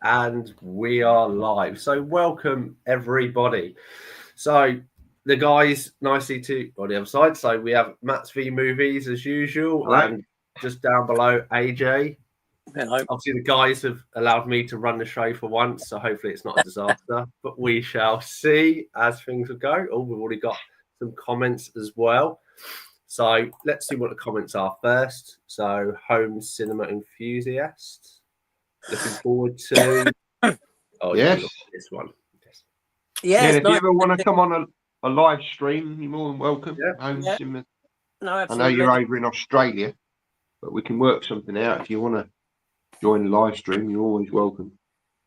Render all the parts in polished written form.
And we are live. So welcome everybody. So the guys nicely to on the other side. So we have Matt's V Movies as usual, Hello. and just down below AJ. Hello. Obviously the guys have allowed me to run the show for once, so hopefully it's not a disaster. But we shall see as things will go. Oh, we've already got some comments as well. So let's see what the comments are first. So home cinema enthusiast. Looking forward to Yes. This one. Yes. Yeah, if nice. you ever want to come on a live stream, you're more than welcome. Yeah. Cinema. No, I know absolutely. you're over in Australia, but we can work something out. If you want to join the live stream, you're always welcome.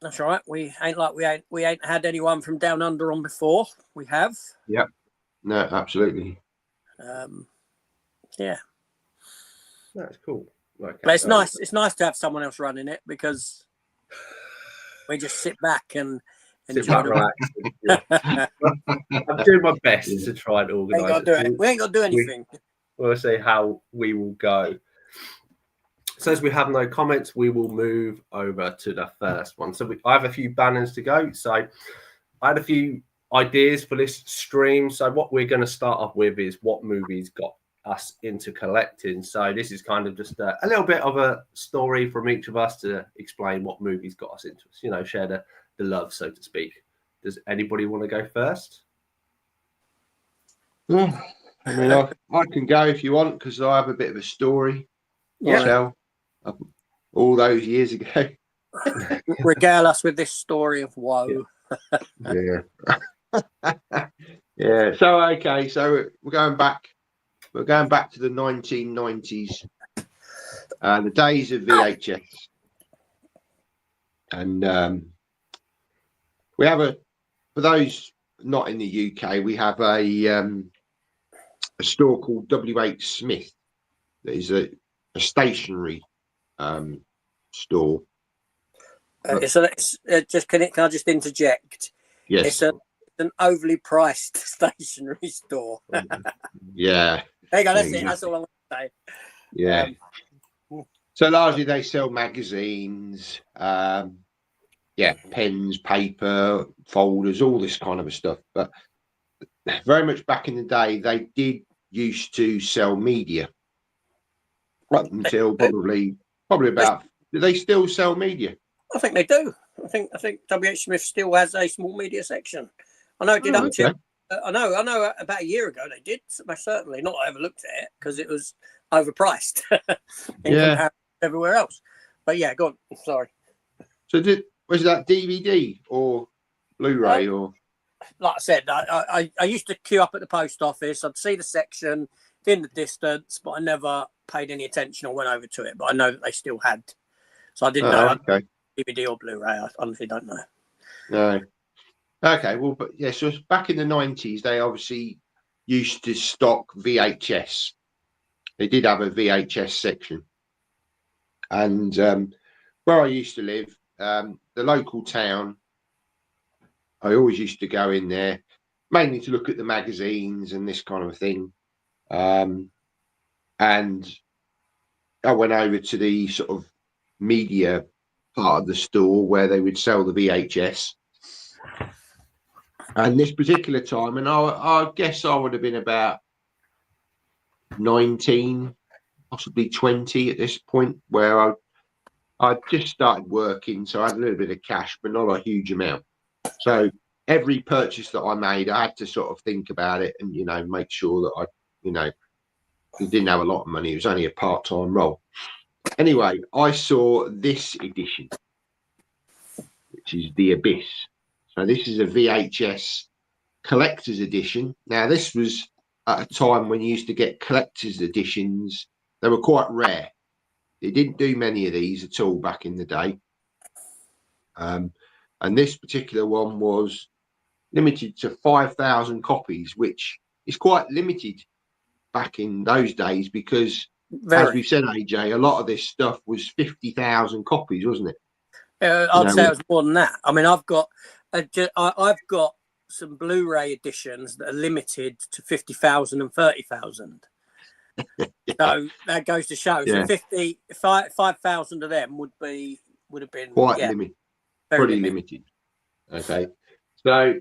That's right. We ain't had anyone from down under on before. We have. Yep. No, absolutely. Yeah. That's cool. Okay. But it's nice. It's nice to have someone else running it because we just sit back and enjoy relax. I'm doing my best to try and organise it. We ain't got to do anything. We'll see how we will go. So as we have no comments, we will move over to the first one. So I have a few banners to go. So I had a few ideas for this stream. So what we're going to start off with is what movies got us into collecting. So this is kind of just a little bit of a story from each of us to explain what movies got us into us, share the love, so to speak. Does anybody want to go first? Yeah. I mean, I can go if you want, because I have a bit of a story to tell all those years ago. Regale us with this story of woe. Yeah. Yeah. So, okay. So we're going back to the 1990s, the days of VHS. And we have for those not in the UK, we have a store called W.H. Smith. That is a stationery store. Can I just interject? Yes. It's an overly priced stationery store. Yeah. There you go. That's it. That's all I want to say. Yeah. So largely they sell magazines, pens, paper, folders, all this kind of stuff. But very much back in the day, they did used to sell media. Up until probably about. Do they still sell media? I think they do. I think W.H. Smith still has a small media section. I know it did up to. I know. About a year ago they did. Certainly not. I ever looked at it because it was overpriced in comparison to everywhere else. But yeah, go on. Sorry. So was that DVD or Blu-ray or? Like I said, I used to queue up at the post office. I'd see the section in the distance, but I never paid any attention or went over to it. But I know that they still had. So I didn't know DVD or Blu-ray. I honestly don't know. No. Okay, well, but yeah, so back in the 90s, they obviously used to stock VHS. They did have a VHS section. And where I used to live, the local town, I always used to go in there, mainly to look at the magazines and this kind of thing. And I went over to the sort of media part of the store where they would sell the VHS. And this particular time, and I guess I would have been about 19, possibly 20 at this point, where I just started working, so I had a little bit of cash, but not a huge amount. So every purchase that I made, I had to sort of think about it and, make sure that I didn't have a lot of money. It was only a part-time role. Anyway, I saw this edition, which is The Abyss. So this is a VHS collector's edition. Now, this was at a time when you used to get collector's editions. They were quite rare. They didn't do many of these at all back in the day. And this particular one was limited to 5,000 copies, which is quite limited back in those days because, as we've said, AJ, a lot of this stuff was 50,000 copies, wasn't it? I'd say it was more than that. I mean, I've got some Blu-ray editions that are limited to 50,000 and 30,000. So that goes to show. So 5,000 of them would have been quite limited. pretty limited. Okay, so,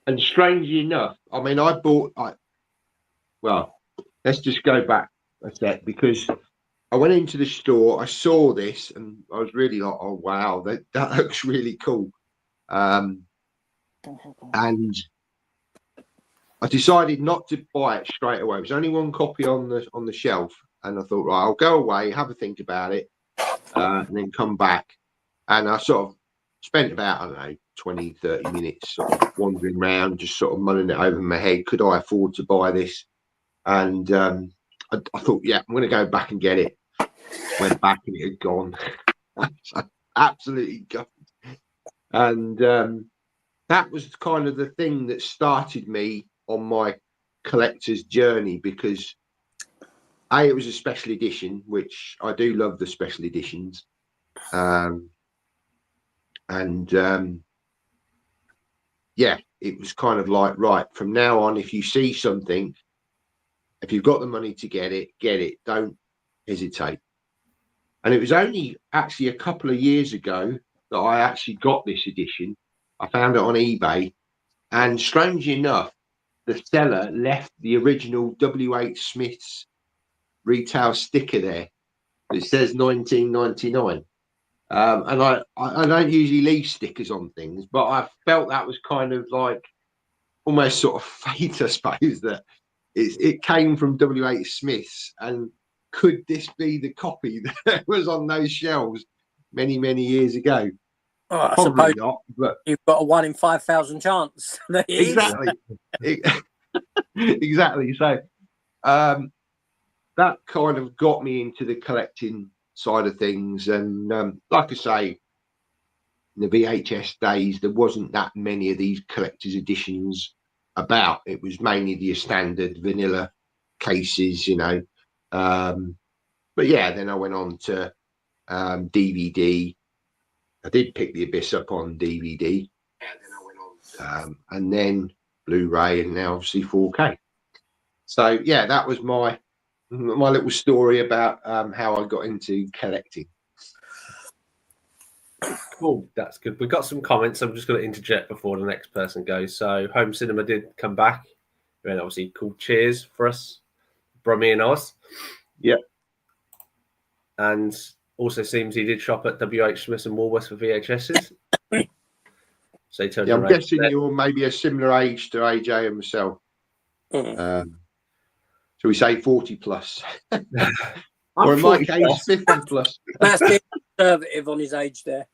and strangely enough, I mean, well, let's just go back a sec, because I went into the store, I saw this, and I was really like, oh wow, that looks really cool. And I decided not to buy it straight away. There was only one copy on the shelf, and I thought, right, I'll go away, have a think about it, and then come back. And I sort of spent about, I don't know, 20, 30 minutes sort of wandering around, just sort of mulling it over in my head. Could I afford to buy this? And I thought, yeah, I'm going to go back and get it. Went back and it had gone. Absolutely gone. And that was kind of the thing that started me on my collector's journey, because it was a special edition, which I do love the special editions. Yeah, it was kind of like, right, from now on, if you see something, if you've got the money to get it, don't hesitate. And it was only actually a couple of years ago that I actually got this edition. I found it on eBay, and strangely enough, the seller left the original WH Smith's retail sticker there. It says 1999. And I don't usually leave stickers on things, but I felt that was kind of like almost sort of fate, I suppose, that it came from WH Smith's, and could this be the copy that was on those shelves many, many years ago? Oh, I Probably suppose not, but you've got a 1 in 5,000 chance. exactly. Exactly. So that kind of got me into the collecting side of things. And like I say, in the VHS days, there wasn't that many of these collector's editions about. It was mainly the standard vanilla cases, you know. But yeah, then I went on to DVD. I did pick The Abyss up on DVD. And then Blu-ray, and now obviously 4K. So yeah, that was my little story about how I got into collecting. Cool, that's good. We've got some comments. I'm just going to interject before the next person goes. So Home Cinema did come back, and obviously called cheers for us, Brummy and Oz. Yep. And also seems he did shop at WH Smith and Woolworths for VHSs. So he turned I'm around guessing you're maybe a similar age to AJ and myself. Shall we say 40 plus? Or in my case, 50 plus. That's being conservative on his age there.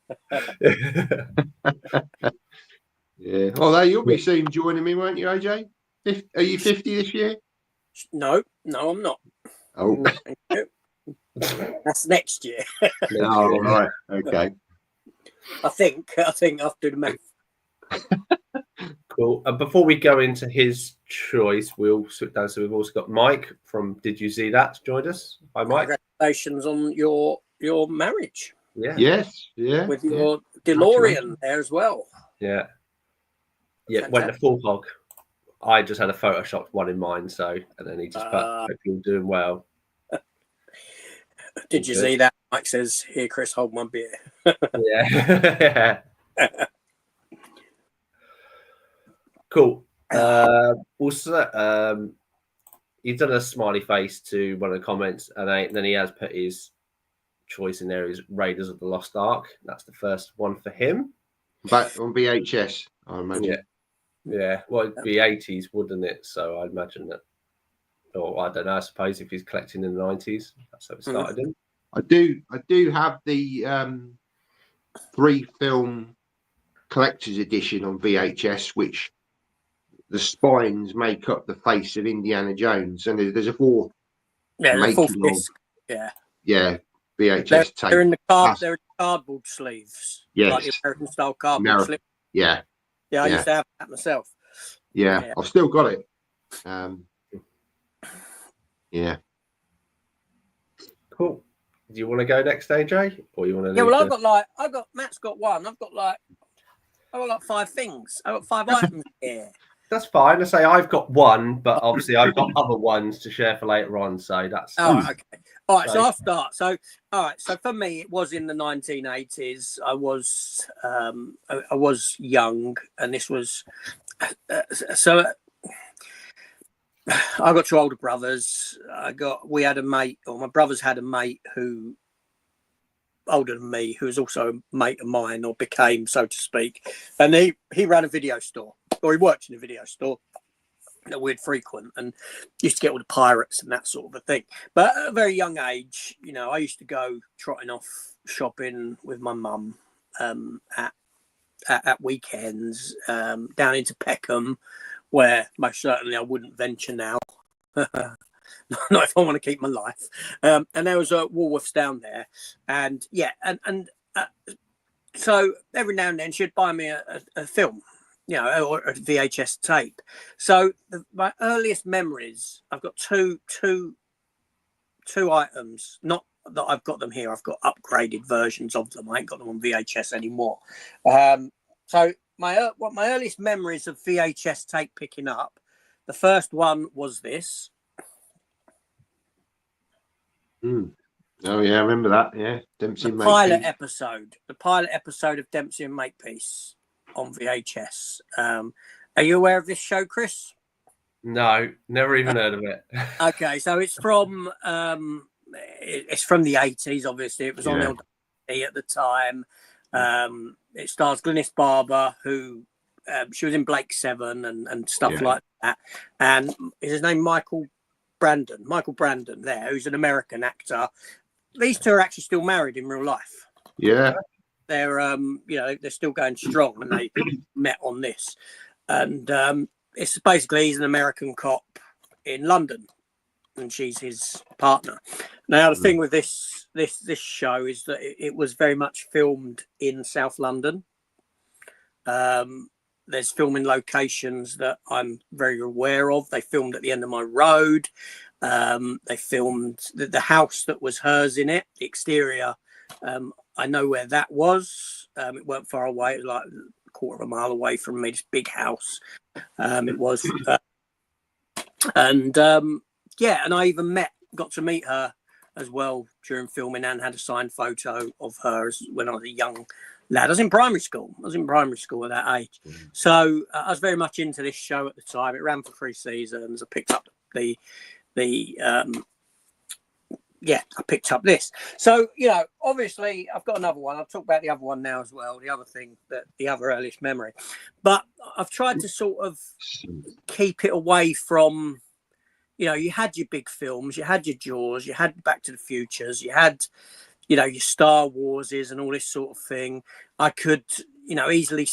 Yeah. Although you'll be soon joining me, won't you, AJ? Are you 50 this year? No, I'm not. Oh. That's next year. Oh, right. Okay. I think I'll do the math. Cool. And before we go into his choice, we'll sit down. So we've also got Mike from Did You See That joined us. Hi, Mike. Congratulations on your marriage. Yeah. Yes. Yeah. With your DeLorean there as well. Yeah. Yeah. Went the full hog. I just had a photoshopped one in mine, so, and then he just put, hope you're doing well. Did you see that? Mike says, "Here, Chris, hold my beer." Yeah. Cool. Also, he's done a smiley face to one of the comments, and then he has put his choice in there is Raiders of the Lost Ark. That's the first one for him. But on VHS, I imagine. Yeah. Well, it'd be 80s, wouldn't it? So I'd imagine that. Or I don't know. I suppose if he's collecting in the 90s, that's how it started. In. I do have the 3-film collector's edition on VHS, which the spines make up the face of Indiana Jones, and there's a 4th. Yeah, the 4th disc. Yeah, VHS tape. They're in cardboard sleeves. Yes. Like the American style cardboard sleeves. Yeah. Yeah, I used to have that myself. Yeah, I've still got it. Yeah. Cool. Do you want to go next, AJ, or you want to? Yeah, well, I got Matt's got one. I've got like 5 things. I've got 5 items here. That's fine. I say I've got one, but obviously I've got other ones to share for later on. So that's okay. All right, so I'll start. So, all right, so for me, it was in the 1980s. I was young, and this was so. I got two older brothers. We had a mate, or my brothers had a mate who older than me, who was also a mate of mine, or became, so to speak. And he ran a video store, or he worked in a video store that we'd frequent, and used to get all the pirates and that sort of a thing. But at a very young age, you know, I used to go trotting off shopping with my mum at weekends down into Peckham, where most certainly I wouldn't venture now. Not if I want to keep my life. And there was a Woolworths down there, and yeah, and so every now and then she'd buy me a film, you know, or a VHS tape. So my earliest memories, I've got two items. Not that I've got them here. I've got upgraded versions of them. I ain't got them on VHS anymore. So my earliest memories of VHS tape picking up, the first one was this. Oh yeah, I remember that. Yeah, Dempsey the pilot episode of Dempsey and Makepeace on VHS. Are you aware of this show, Chris? No, never even heard of it. Okay, so it's from the 80s. Obviously, it was on LWT at the time. It stars Glynis Barber, who she was in Blake Seven and stuff like that. And is his name Michael Brandon there, who's an American actor. These two are actually still married in real life. Yeah. They're they're still going strong, and they met on this. And it's basically he's an American cop in London, and she's his partner. Now the thing with this show is that it was very much filmed in South London. There's filming locations that I'm very aware of. They filmed at the end of my road. They filmed the house that was hers in it, the exterior. I know where that was. It weren't far away. It was like a quarter of a mile away from me, this big house. It was. And I even got to meet her as well during filming, and had a signed photo of her when I was a young lad. I was in primary school at that age. So I was very much into this show at the time. It ran for 3 seasons. I picked up I picked up this. So, you know, obviously I've got another one. I'll talk about the other one now as well. The other thing, the other earliest memory. But I've tried to sort of keep it away from, you know, you had your big films, you had your Jaws, you had Back to the Futures, you had, you know, your Star Warses and all this sort of thing. I could, you know, easily,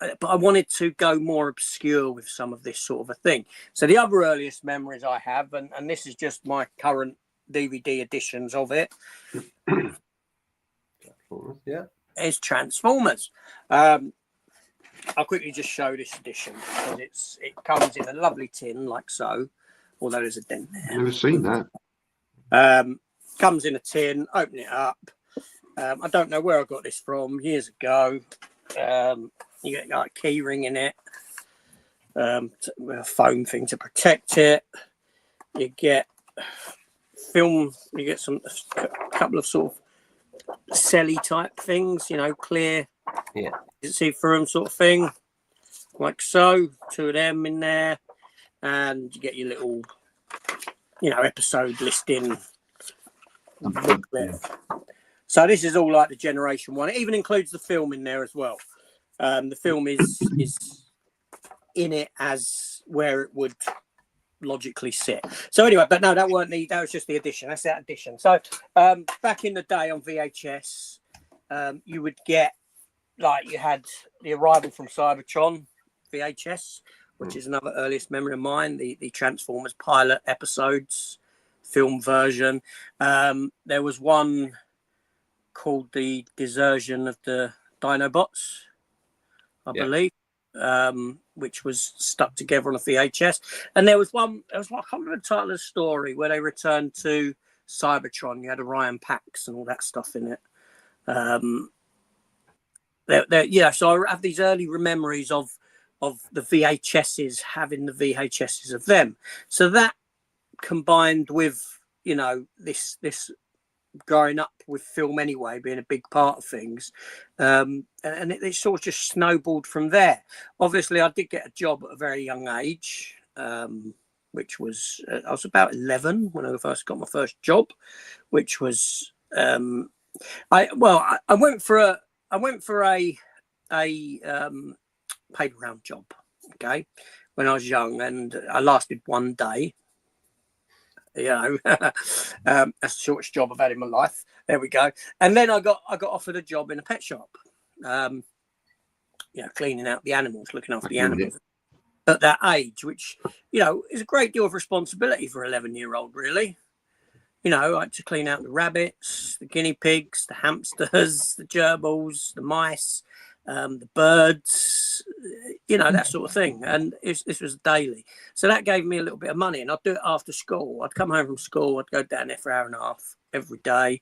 but I wanted to go more obscure with some of this sort of a thing. So the other earliest memories I have, and this is just my current DVD editions of it, is Transformers. I'll quickly just show this edition because it comes in a lovely tin like so, although there's a dent there. Never seen that. Comes in a tin, open it up. I don't know where I got this from, years ago. You get like a key ring in it, with a foam thing to protect it. You get film, you get a couple of sort of celly type things, you know, clear, see through them sort of thing, like so. 2 of them in there, and you get your little, you know, episode listing booklet. So this is all like the Generation 1. It even includes the film in there as well. The film is in it as where it would logically sit. So anyway, but no, that was just the edition. That's that edition. So back in the day on VHS, you would get, like, you had the Arrival from Cybertron VHS, which is another earliest memory of mine, the Transformers pilot episodes film version. There was one called the Desertion of the Dinobots, I believe, which was stuck together on a VHS. And there was one, I can't remember the title of the story, where they returned to Cybertron. You had Orion Pax and all that stuff in it. So I have these early memories of the VHSs having the VHSs of them. So that combined with, you know, this growing up with film anyway, being a big part of things, and it sort of just snowballed from there. Obviously, I did get a job at a very young age, which was I was about 11 when I first got my first job, which was I went for a paid around job, okay, when I was young, and I lasted one day. You know, that's the shortest job I've had in my life. There we go. And then I got offered a job in a pet shop, you know, cleaning out the animals, looking after the animals at that age, which, you know, is a great deal of responsibility for an 11-year-old, really. You know, I had to clean out the rabbits, the guinea pigs, the hamsters, the gerbils, the mice, the birds, you know, that sort of thing. And this was daily. So that gave me a little bit of money, and I'd do it after school. I'd come home from school, I'd go down there for an hour and a half every day,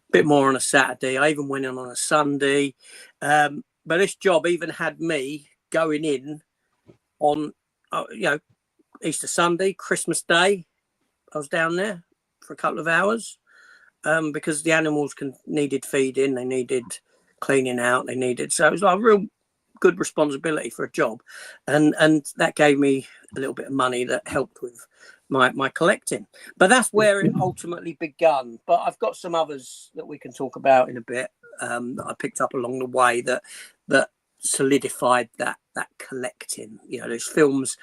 a bit more on a Saturday. I even went in on a Sunday. But this job even had me going in on, you know, Easter Sunday, Christmas Day. I was down there for a couple of hours because the animals needed feeding, they needed cleaning out, so it was like a real good responsibility for a job, and that gave me a little bit of money that helped with my collecting. But that's where it ultimately begun. But I've got some others that we can talk about in a bit that I picked up along the way that solidified that collecting. You know, there's films,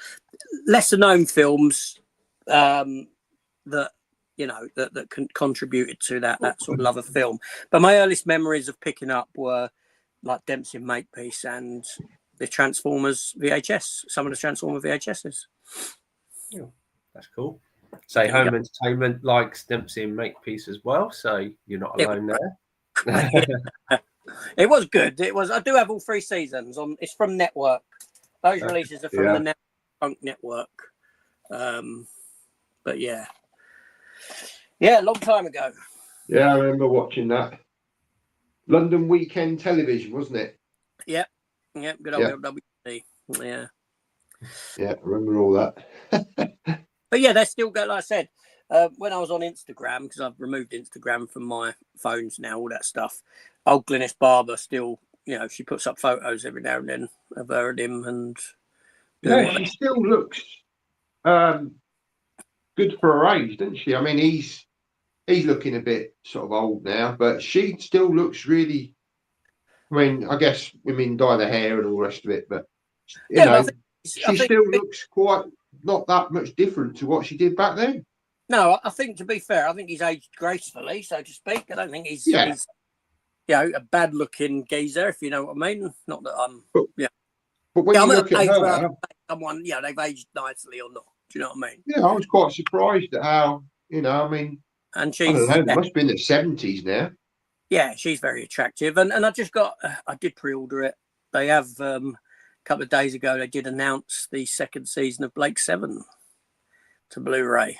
lesser known films that, you know, that contributed to that sort of love of film. But my earliest memories of picking up were like Dempsey and Makepeace and the Transformers VHS, some of the Transformer VHSs. Yeah, that's cool. So Home Entertainment likes Dempsey and Makepeace as well, so you're not alone there. It was good. It was. I do have all 3 seasons on. It's from Network. Those releases are from the Punk Network. But yeah, a long time ago. Yeah, I remember watching that. London Weekend Television, wasn't it? Yep. Good old WC. Yeah. Yeah, I remember all that. But yeah, they're still good. Like I said, when I was on Instagram, because I've removed Instagram from my phones now, all that stuff. Old Glynis Barber still, you know, she puts up photos every now and then of her and him, and yeah, she still looks good for her age, doesn't she? I mean, he's looking a bit sort of old now, but she still looks really. I mean, I guess women dye their hair and all the rest of it, but you know, she still looks quite not that much different to what she did back then. No, I think, to be fair, I think he's aged gracefully, so to speak. I don't think he's you know, a bad-looking geezer, if you know what I mean. Not that I'm, But when you look at her, someone, yeah, they've aged nicely or not. Do you know what I mean? Yeah, I was quite surprised at how, you know, I mean, and she's, I don't know, they must be in their 70s now. Yeah, she's very attractive, and I just got, I did pre-order it. They have a couple of days ago. They did announce the 2nd season of Blake 7 to Blu-ray.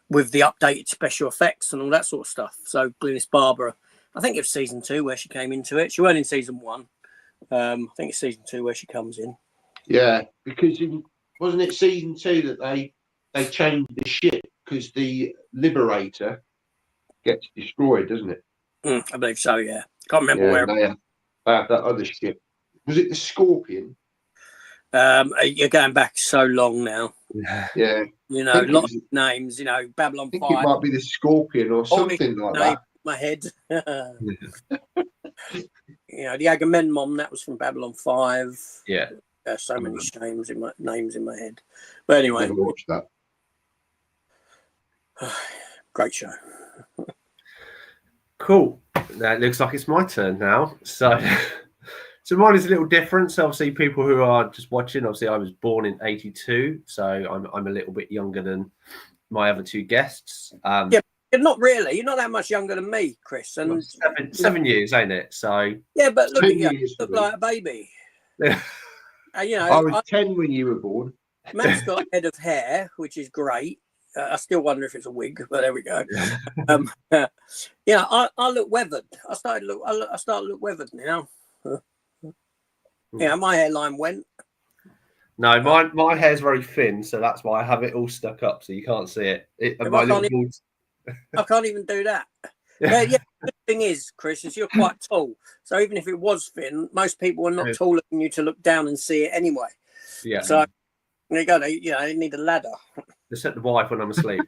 With the updated special effects and all that sort of stuff. So Glynis Barber, I think it was season 2 where she came into it. She weren't in season 1. I think it's season 2 where she comes in. Yeah, because wasn't it season 2 that they changed the ship because the Liberator gets destroyed, doesn't it? I believe so. Yeah, can't remember where. They have that other ship. Was it the Scorpion? You're going back so long now. Yeah. You know, a lot of names. You know, Babylon 5. I think it might be the Scorpion or something like that. My head. You know, the Agamemnon, that was from Babylon 5. Yeah. There's so many names in my head. But anyway, never watched that. Great show. Cool. That looks like it's my turn now. So mine is a little different. So obviously, people who are just watching, obviously, I was born in '82, so I'm a little bit younger than my other 2 guests. Yeah, not really. You're not that much younger than me, Chris. And 7 years, ain't it? So yeah, but look at you. You look like a baby. You know, I was 10 when you were born. Matt's got a head of hair, which is great. I still wonder if it's a wig, but there we go. Yeah, I look weathered. I started to look weathered, you know. Yeah, my hairline went. No, my hair's very thin, so that's why I have it all stuck up, so you can't see it. I can't even do that. Yeah. The thing is, Chris, is you're quite tall, so even if it was thin, most people are not tall than you to look down and see it anyway. Yeah. So there you go. They need a ladder. They set the wife when I'm asleep.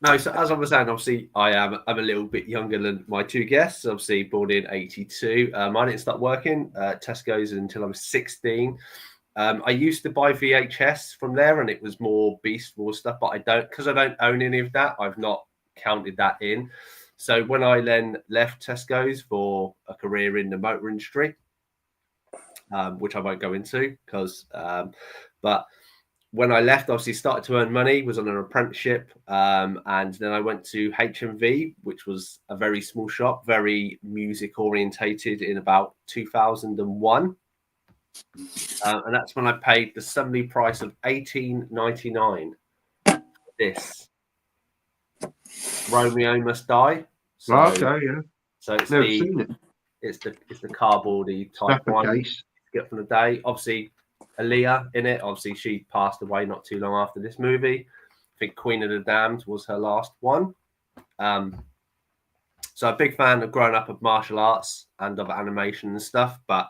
No, so as I was saying, obviously I'm a little bit younger than my two guests. Obviously born in '82. I didn't start working at Tesco's until I was 16. I used to buy VHS from there, and it was more Beast Wars stuff. But I don't own any of that. I've not counted that in. So when I then left Tesco's for a career in the motor industry, which I won't go into but when I left, obviously started to earn money, was on an apprenticeship, and then I went to HMV, which was a very small shop, very music orientated in about 2001. And that's when I paid the Sunday price of $18.99. This Romeo Must Die. So, okay, yeah. So it's Never seen it. It's the cardboardy type one. Case. Get from the day. Obviously, Aaliyah in it. Obviously, she passed away not too long after this movie. I think Queen of the Damned was her last one. So a big fan of growing up of martial arts and of animation and stuff, but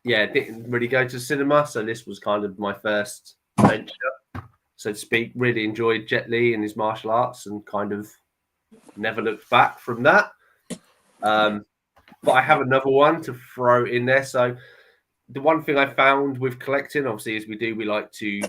yeah, didn't really go to cinema. So this was kind of my first venture, so to speak. Really enjoyed Jet Li and his martial arts and kind of never looked back from that. But I have another one to throw in there. So the one thing I found with collecting, obviously, as we like to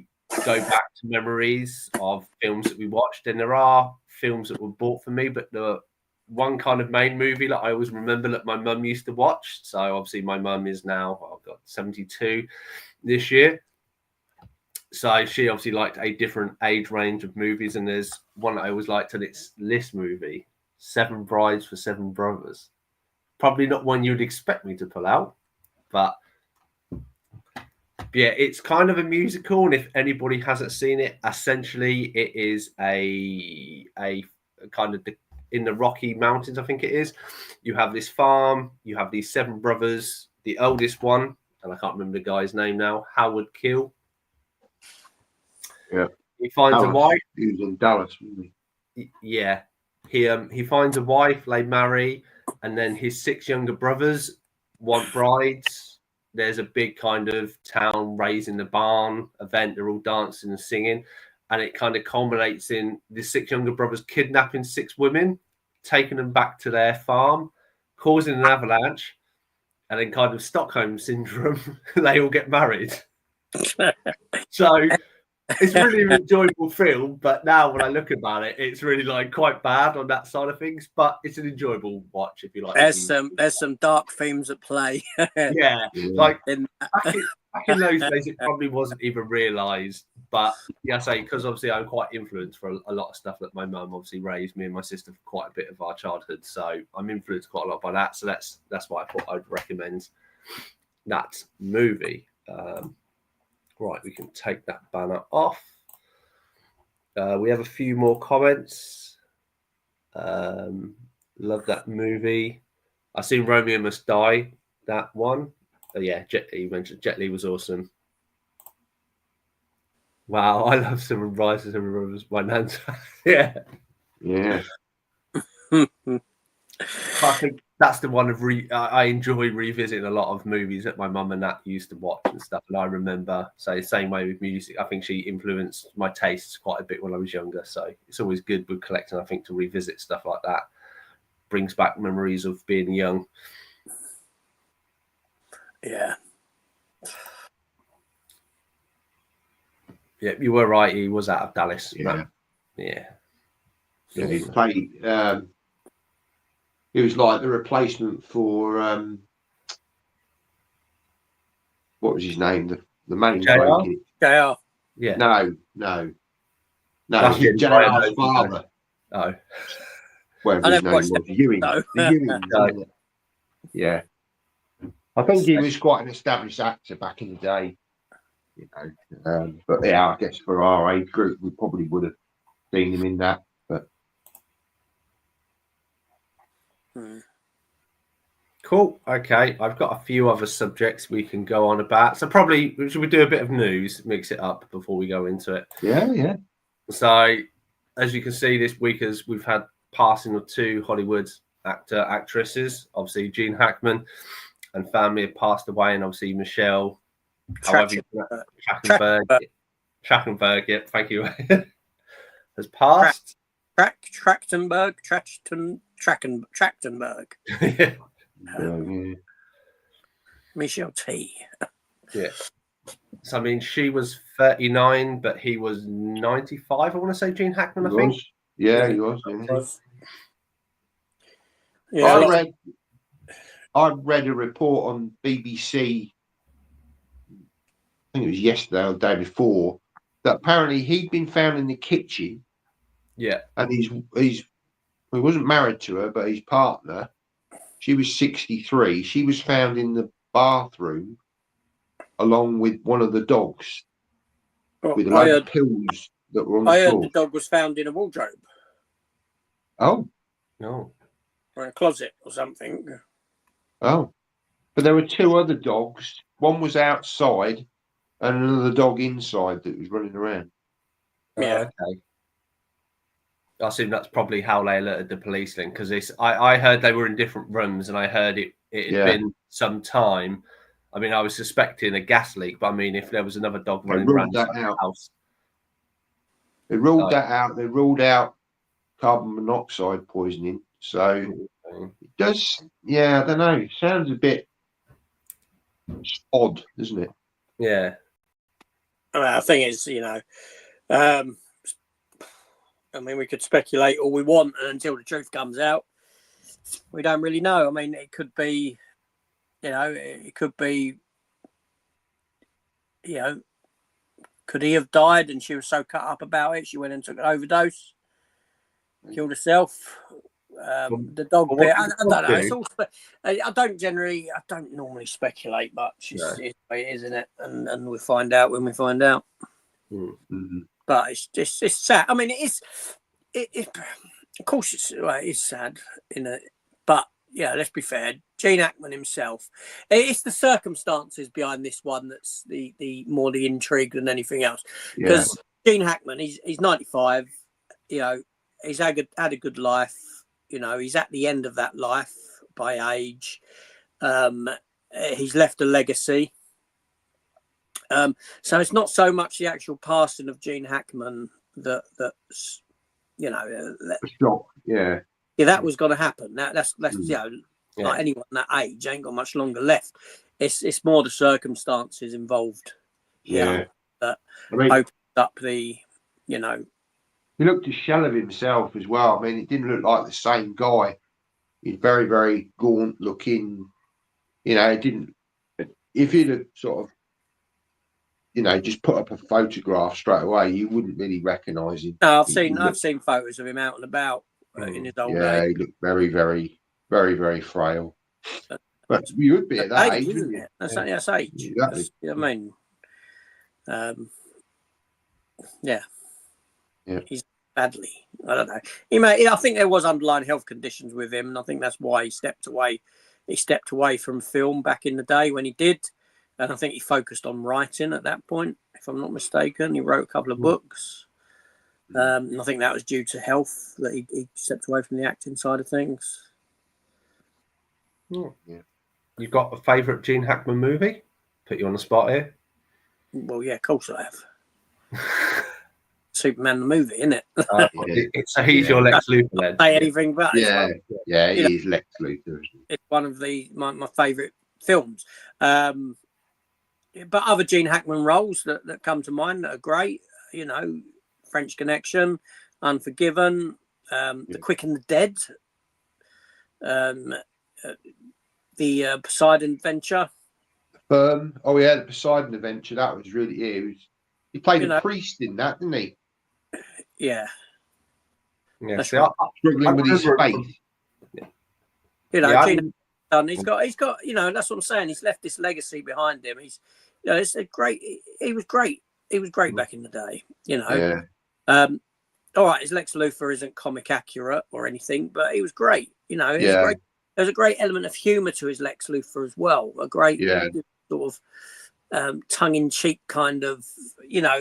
go back to memories of films that we watched. And there are films that were bought for me, but the one kind of main movie that I always remember that my mum used to watch. So obviously my mum is now, 72 this year. So she obviously liked a different age range of movies. And there's one that I always liked, and it's this movie, Seven Brides for Seven Brothers. Probably not one you'd expect me to pull out, but yeah, it's kind of a musical. And if anybody hasn't seen it, essentially it is a kind of in the Rocky Mountains, I think it is. You have this farm, you have these seven brothers. The oldest one, and I can't remember the guy's name now, Howard Keel. Yeah. He finds a wife. He was in Dallas, wasn't he? Yeah. He finds a wife, they marry, and then his six younger brothers want brides. There's a big kind of town raising the barn event. They're all dancing and singing. And it kind of culminates in the six younger brothers kidnapping six women, taking them back to their farm, causing an avalanche, and then kind of Stockholm syndrome, they all get married. So it's really an enjoyable film, but now when I look about it, it's really like quite bad on that side of things. But it's an enjoyable watch if you like. There's some dark themes at play. Yeah, like back in those days, it probably wasn't even realised. But yeah, I say because obviously I'm quite influenced for a lot of stuff that my mum obviously raised me and my sister for quite a bit of our childhood. So I'm influenced quite a lot by that. So that's why I thought I'd recommend that movie. Right, we can take that banner off. We have a few more comments. Love that movie. I've seen Romeo Must Die, that one. Oh, yeah, Jet Li, you mentioned Jet Li was awesome. Wow, I love Seven Brides for Seven Brothers by Nan's. Yeah. Yeah. I think that's the one I enjoy revisiting a lot of movies that my mum and Nat used to watch and stuff. And I remember, so same way with music, I think she influenced my tastes quite a bit when I was younger. So it's always good with collecting, I think, to revisit stuff like that. Brings back memories of being young. Yeah. Yeah, you were right. He was out of Dallas. Yeah. Yeah. Yeah, he played. It was like the replacement for what was his name? The main bloke. JR. Yeah. No. JR's father. Oh. Whatever his name was. Ewing. No. Ewing. Yeah. I think he was quite an established actor back in the day. You know. But yeah, I guess for our age group, we probably would have seen him in that. But Hmm. Cool. Okay, I've got a few other subjects we can go on about. So probably should we do a bit of news, mix it up before we go into it? Yeah. So, as you can see, this week as we've had passing of two Hollywood actresses. Obviously, Gene Hackman and family have passed away, and obviously Michelle, Trachtenberg. Yeah, thank you. Has passed. Trachtenberg. Yeah. Michelle T. Yeah. So I mean, she was 39, but he was 95. I want to say Gene Hackman. I think. Yeah, he was. Yeah. I read a report on BBC. I think it was yesterday or the day before, that apparently he'd been found in the kitchen. Yeah. And he wasn't married to her, but his partner, she was 63. She was found in the bathroom along with one of the dogs with a load of pills that were on the floor. I heard the dog was found in a wardrobe. Oh. No. Or in a closet or something. Oh. But there were two other dogs. One was outside and another dog inside that was running around. Yeah. Okay. I assume that's probably how they alerted the police then, because I heard they were in different rooms, and I heard it had been some time. I mean, I was suspecting a gas leak, but I mean, if there was another dog running around the house, they ruled that out. They ruled out carbon monoxide poisoning. So it does, I don't know. It sounds a bit odd, doesn't it? Yeah. The thing is, I mean, we could speculate all we want, and until the truth comes out, we don't really know. I mean, it could be, could he have died and she was so cut up about it, she went and took an overdose, killed herself? The dog bit, I don't know. It's all I don't normally speculate much. It's the way it is, isn't it? And we find out when we find out. Mm-hmm. But it's sad. I mean, of course it's sad, but yeah, let's be fair. Gene Hackman himself, it's the circumstances behind this one that's the more the intrigue than anything else. Because Gene Hackman, he's 95. He's had a good life. He's at the end of that life by age. He's left a legacy. So it's not so much the actual passing of Gene Hackman that's that was going to happen. That's like anyone that age ain't got much longer left. It's more the circumstances involved. That opened up the He looked a shell of himself as well. I mean, it didn't look like the same guy. He's very, very gaunt looking. It didn't. If he'd have sort of just put up a photograph straight away, you wouldn't really recognise him. No, I've seen photos of him out and about in his old age. Yeah, he looked very, very, very, very frail. But you would be at that age, isn't it? That's age. Exactly. I mean, he's badly. I don't know. I think there was underlying health conditions with him, and I think that's why he stepped away. He stepped away from film back in the day when he did. And I think he focused on writing at that point, if I'm not mistaken. He wrote a couple of books. And I think that was due to health that he stepped away from the acting side of things. Yeah. You've got a favourite Gene Hackman movie? Put you on the spot here. Well, yeah, of course I have. Superman the movie, isn't it? So he's your Lex Luthor then. Say anything but he is Lex Luthor. It's one of my favourite films. But other Gene Hackman roles that come to mind that are great, French Connection, Unforgiven, The Quick and the Dead, the Poseidon Adventure. The Poseidon Adventure. That was really he played a priest in that, didn't he? Yeah. Yeah. Struggling with his faith. Gene Hackman, he's got that's what I'm saying. He's left this legacy behind him. It's a great. He was great. He was great back in the day. all right, his Lex Luthor isn't comic accurate or anything, but he was great. You know, Yeah. great. There's a great element of humour to his Lex Luthor as well. A great sort of tongue-in-cheek kind of, you know,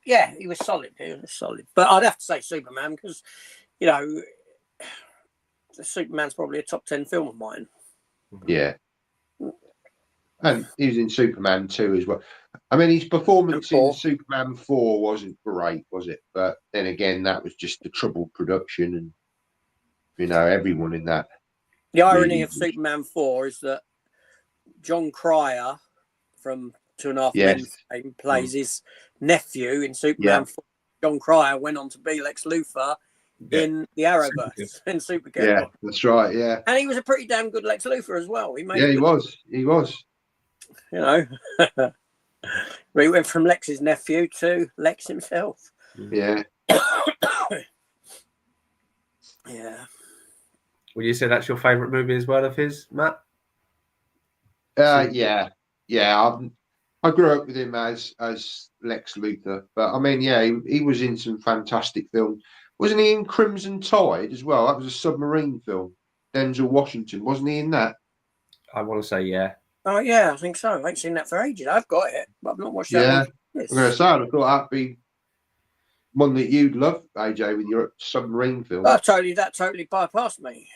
he was solid. He was solid. But I'd have to say Superman because, you know, Superman's probably a top 10 film of mine. Yeah. And he was in Superman 2 as well. I mean, his performance in Superman 4 wasn't great, was it? But then again, that was just the troubled production and, you know, everyone in that. The irony of Superman 4 is that John Cryer from 2.5 Men fame plays his nephew in Superman 4. John Cryer went on to be Lex Luthor in the Arrowverse in Supergirl. Yeah, that's right. Yeah, and he was a pretty damn good Lex Luthor as well. He was. He was. You know, we went from Lex's nephew to Lex himself. Yeah. Yeah. Would you say that's your favourite movie as well of his, Matt? Yeah. I grew up with him as Lex Luthor, but I mean, yeah, he was in some fantastic films. Wasn't he in Crimson Tide as well? That was a submarine film. Denzel Washington, wasn't he in that? I want to say yeah. Oh yeah, I think so. I ain't seen that for ages. I've got it, but I've not watched that. Yeah, I'm going to say I thought that'd be one that you'd love, AJ, with your submarine film. That totally bypassed me.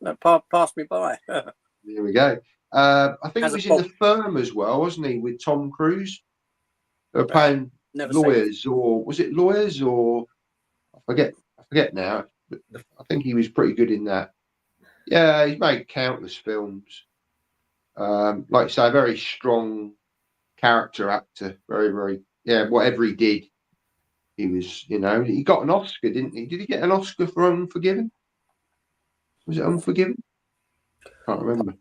That passed me by. There we go. I think he was in The Firm as well, wasn't he, with Tom Cruise? They were playing lawyers, or was it lawyers, or I forget now. But I think he was pretty good in that. Yeah, he's made countless films. Like I say, a very strong character actor. Very, very, whatever he did, he was, you know, he got an Oscar, didn't he? Did he get an Oscar for Unforgiven? Was it Unforgiven? Can't remember.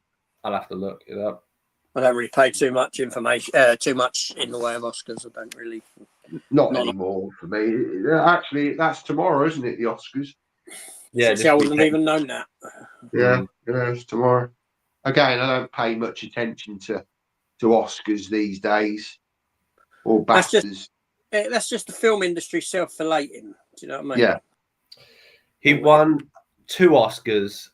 I'll have to look it up. I don't really pay too much information, too much in the way of Oscars. I don't really. Not anymore for me. Actually, that's tomorrow, isn't it? The Oscars. Yeah, I wouldn't have even known that. Yeah, it's tomorrow. Again, I don't pay much attention to Oscars these days or BAFTAs. That's just the film industry self-flating. Do you know what I mean? Yeah. He won 2 Oscars.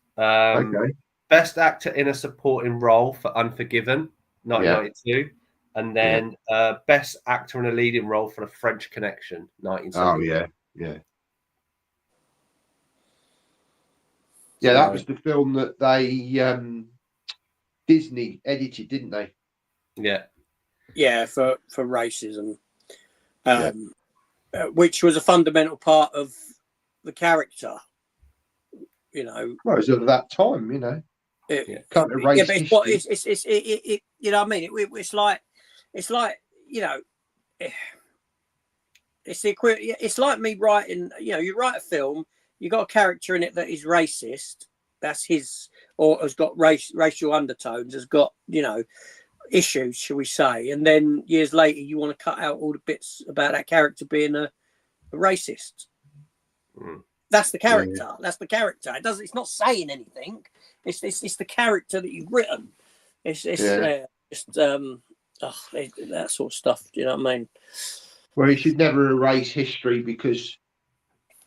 Best actor in a supporting role for Unforgiven, 1992, and then best actor in a leading role for The French Connection, 1970. Oh yeah. Yeah, that was the film that they Disney edited, didn't they? Yeah. Yeah, for racism, which was a fundamental part of the character. You know, well, it was at that time, you know. Can't erase it's you know what I mean. It's like you know, it's the equivalent. It's like me writing. You know, you write a film. You got a character in it that is racist. That's his, or has got racial undertones. Has got, you know, issues, shall we say? And then years later, you want to cut out all the bits about that character being a racist. That's the character. Yeah. That's the character. It's not saying anything. It's the character that you've written. It's that sort of stuff. Do you know what I mean? Well, you should never erase history because,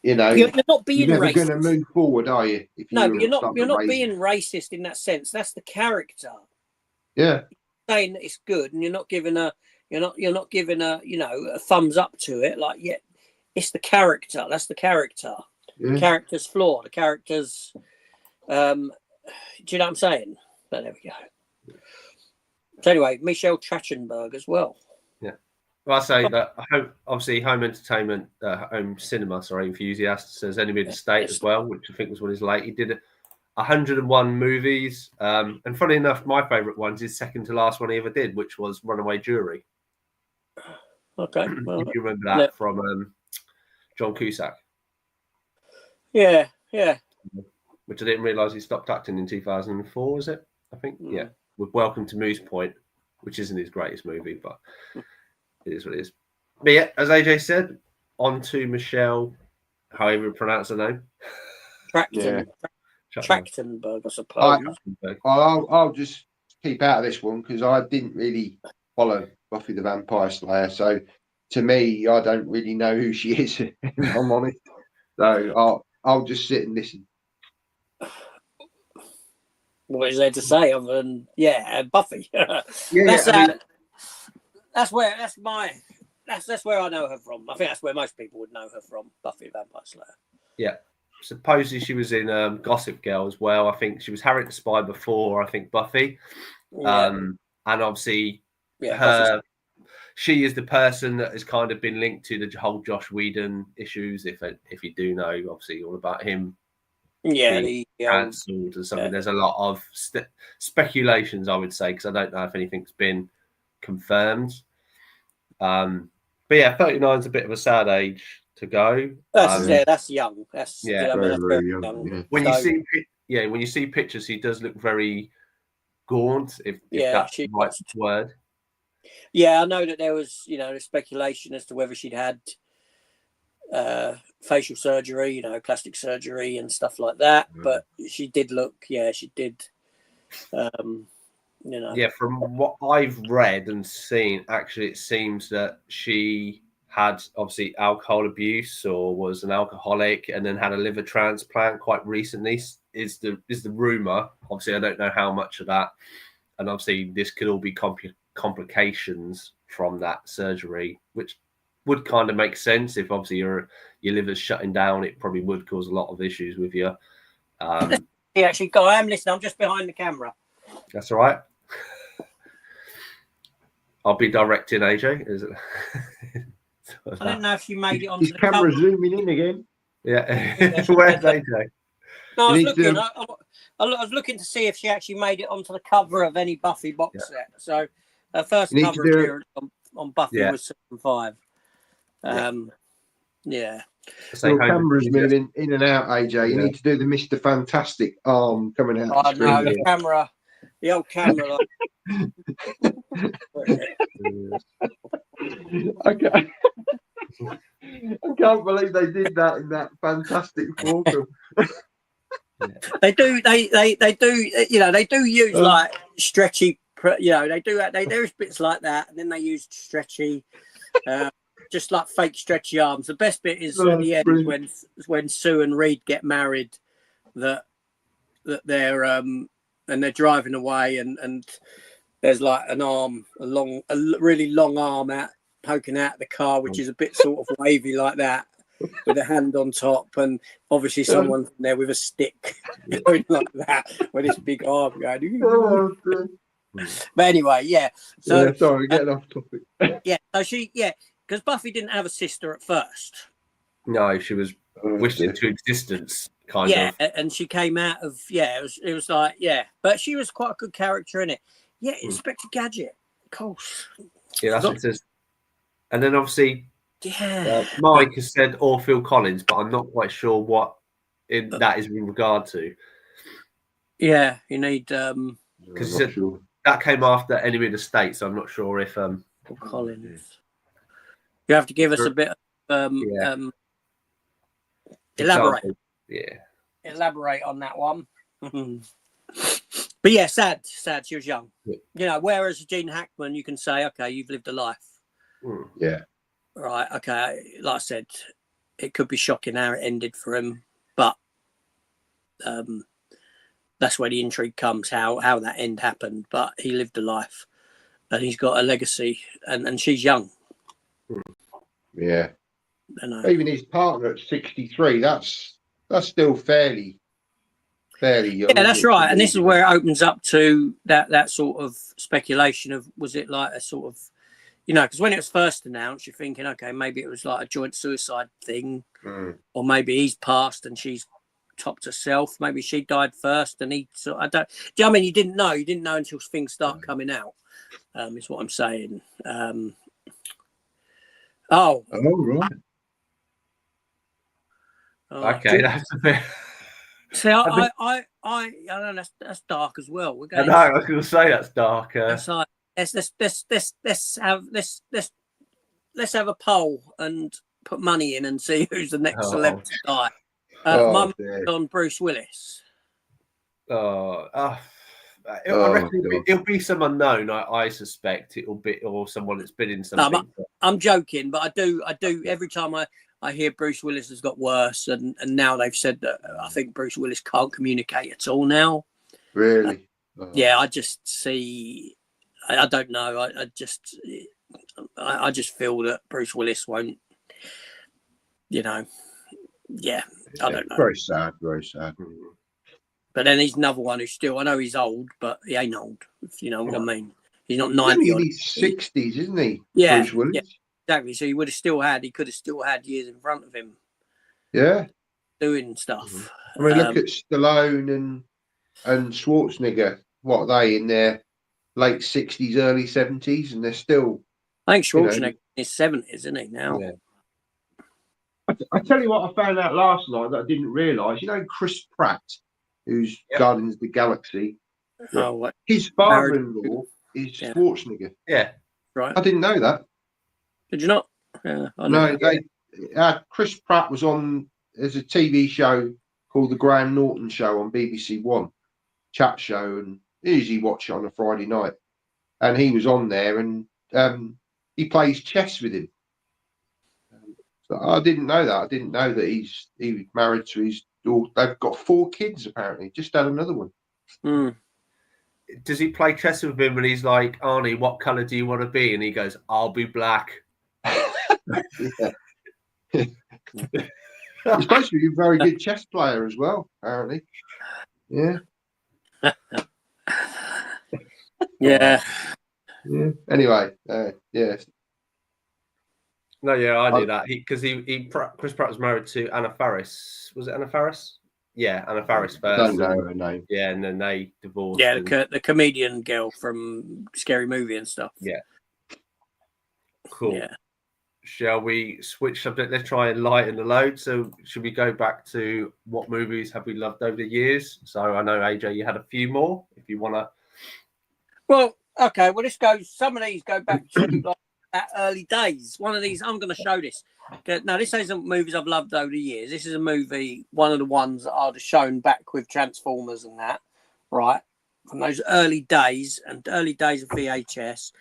you know, you're not being you're never racist. going to move forward, are you? But you're not being racist in that sense. That's the character. Yeah. You're saying that it's good, and you're not giving a you know, a thumbs up to it. Like, it's the character. That's the character. The character's flawed. The character's do you know what I'm saying? But there we go. So anyway, Michelle Trachtenberg as well. Yeah. Well, I say that obviously home entertainment, home cinema, enthusiasts has only been a state as well, which I think was one of his late. He did 101 movies. And funny enough, my favourite one's his second to last one he ever did, which was Runaway Jury. Okay. Well, if you remember that from John Cusack. Yeah. Which I didn't realise he stopped acting in 2004, is it? I think, yeah. With Welcome to Moose Point, which isn't his greatest movie, but it is what it is. But yeah, as AJ said, on to Michelle, however you pronounce her name. Trachtenberg, I suppose. I'll just keep out of this one because I didn't really follow Buffy the Vampire Slayer. So to me, I don't really know who she is, if I'm honest. So I'll just sit and listen. What is there to say other than Buffy? Yeah, That's where I know her from. I think that's where most people would know her from. Buffy the Vampire Slayer. Yeah. Supposedly she was in Gossip Girl as well. I think she was Harriet the Spy before, I think, Buffy. Yeah. And obviously she is the person that has kind of been linked to the whole Josh Whedon issues. If you do know, obviously, all about him being cancelled and something. There's a lot of speculations, I would say, because I don't know if anything's been confirmed. But yeah, 39 is a bit of a sad age to go. That's young. That's very young. Yeah. When you see pictures, he does look very gaunt. If that's the right word. Yeah, I know that there was speculation as to whether she'd had facial surgery, plastic surgery and stuff like that. But she did look. Yeah, she did. Yeah, from what I've read and seen, actually, it seems that she had obviously alcohol abuse or was an alcoholic and then had a liver transplant quite recently is the rumor. Obviously, I don't know how much of that, and obviously this could all be complications from that surgery, which would kind of make sense. If obviously your liver's shutting down, it probably would cause a lot of issues with you. Yeah, actually, I am listening. I'm just behind the camera. That's all right. I'll be directing AJ. Is it? I don't know if you made it onto the camera zooming in again. Yeah. Where's AJ? No, I was looking. I was looking to see if she actually made it onto the cover of any Buffy box set. So her first cover appearance on Buffy was season 5. So your camera's moving in and out, AJ. You need to do the Mr. Fantastic arm coming out. The old camera. Okay. I can't believe they did that in that Fantastic Four film. They do. They do. They do use like stretchy. They do bits like that, and then they use stretchy, just like fake stretchy arms. The best bit is at the end when Sue and Reed get married. That they're and they're driving away, and there's like an arm, a really long arm poking out of the car, which is a bit sort of wavy like that, with a hand on top, and obviously someone there with a stick going like that, with this big arm going. But anyway, So sorry, getting off topic. Because Buffy didn't have a sister at first. No, she was wished into existence, kind of. Yeah, and she came out of it was like but she was quite a good character in it. Yeah, Inspector Gadget, of course. Yeah, that's what it says. And then obviously, Mike has said or Phil Collins, but I'm not quite sure what that is in regard to. Yeah, you need because he said that came after Enemy of the State, so I'm not sure if Phil Collins. You have to give us a bit of elaborate. Elaborate on that one. But yeah, sad. She was young. Yeah. Whereas Gene Hackman, you can say, okay, you've lived a life. Yeah. Right. Okay. Like I said, it could be shocking how it ended for him, but that's where the intrigue comes. How that end happened, but he lived a life, and he's got a legacy, and she's young. Yeah. Even his partner at 63. That's still fairly young. Yeah, that's right. And this is where it opens up to that sort of speculation of, was it like a sort of, because when it was first announced, you're thinking, okay, maybe it was like a joint suicide thing, or maybe he's passed and she's topped herself. Maybe she died first and he. So I don't. Do you know what I mean? You didn't know until things start coming out. Is what I'm saying. Oh, right. Okay, that's a bit. See, I know that's dark as well. I know. I was going to say that's dark. It's like let's have a poll and put money in and see who's the next celeb to die. My money's on Bruce Willis. I reckon it'll be some unknown. I suspect it'll be, or someone that's been in something. No, I'm joking, but I do. Every time I hear Bruce Willis has got worse, and now they've said that I think Bruce Willis can't communicate at all now. Really? Yeah, I just see. I don't know. I just feel that Bruce Willis won't. Yeah, I don't know. Very sad. Very sad. But then he's another one who's still. I know he's old, but he ain't old. If you know what I mean. He's not 90. He's in his 60s, isn't he? Yeah, Bruce Willis. yeah, exactly. So he could have still had years in front of him. Yeah, doing stuff. I mean, look at Stallone and Schwarzenegger. What are they in their late 60s, early 70s, and they're still. I think Schwarzenegger in his 70s, isn't he now? Yeah. I tell you what, I found out last night that I didn't realise. You know, Chris Pratt, who's Guardians of the Galaxy. Oh, what? His father-in-law is Schwarzenegger. Yeah, right. I didn't know that. Did you not? Yeah, I know. No, Chris Pratt was on. There's a TV show called The Graham Norton Show on BBC One, chat show, and I usually watch it on a Friday night. And he was on there, and he plays chess with him. So I didn't know that. I didn't know that he was married to his daughter. They've got 4 kids apparently. Just had another one. Mm. Does he play chess with him? And he's like, Arnie, what color do you want to be? And he goes, I'll be black. He's supposed to be a very good chess player as well, apparently. Yeah. Yeah. Yeah. Anyway, yeah. No, yeah, I knew that. Chris Pratt was married to Anna Faris. Was it Anna Faris? Yeah, Anna Faris first. I don't know her name. Yeah, and then they divorced. Yeah, the comedian girl from Scary Movie and stuff. Yeah. Cool. Yeah. Shall we switch subject? Let's try and lighten the load. So, should we go back to what movies have we loved over the years? So, I know AJ, you had a few more. If you want to. Well, okay. Well, this goes. Some of these go back to like that early days. One of these, I'm going to show this. Now, this isn't movies I've loved over the years. This is a movie, one of the ones that I'd have shown back with Transformers and that, right? From those early days of VHS.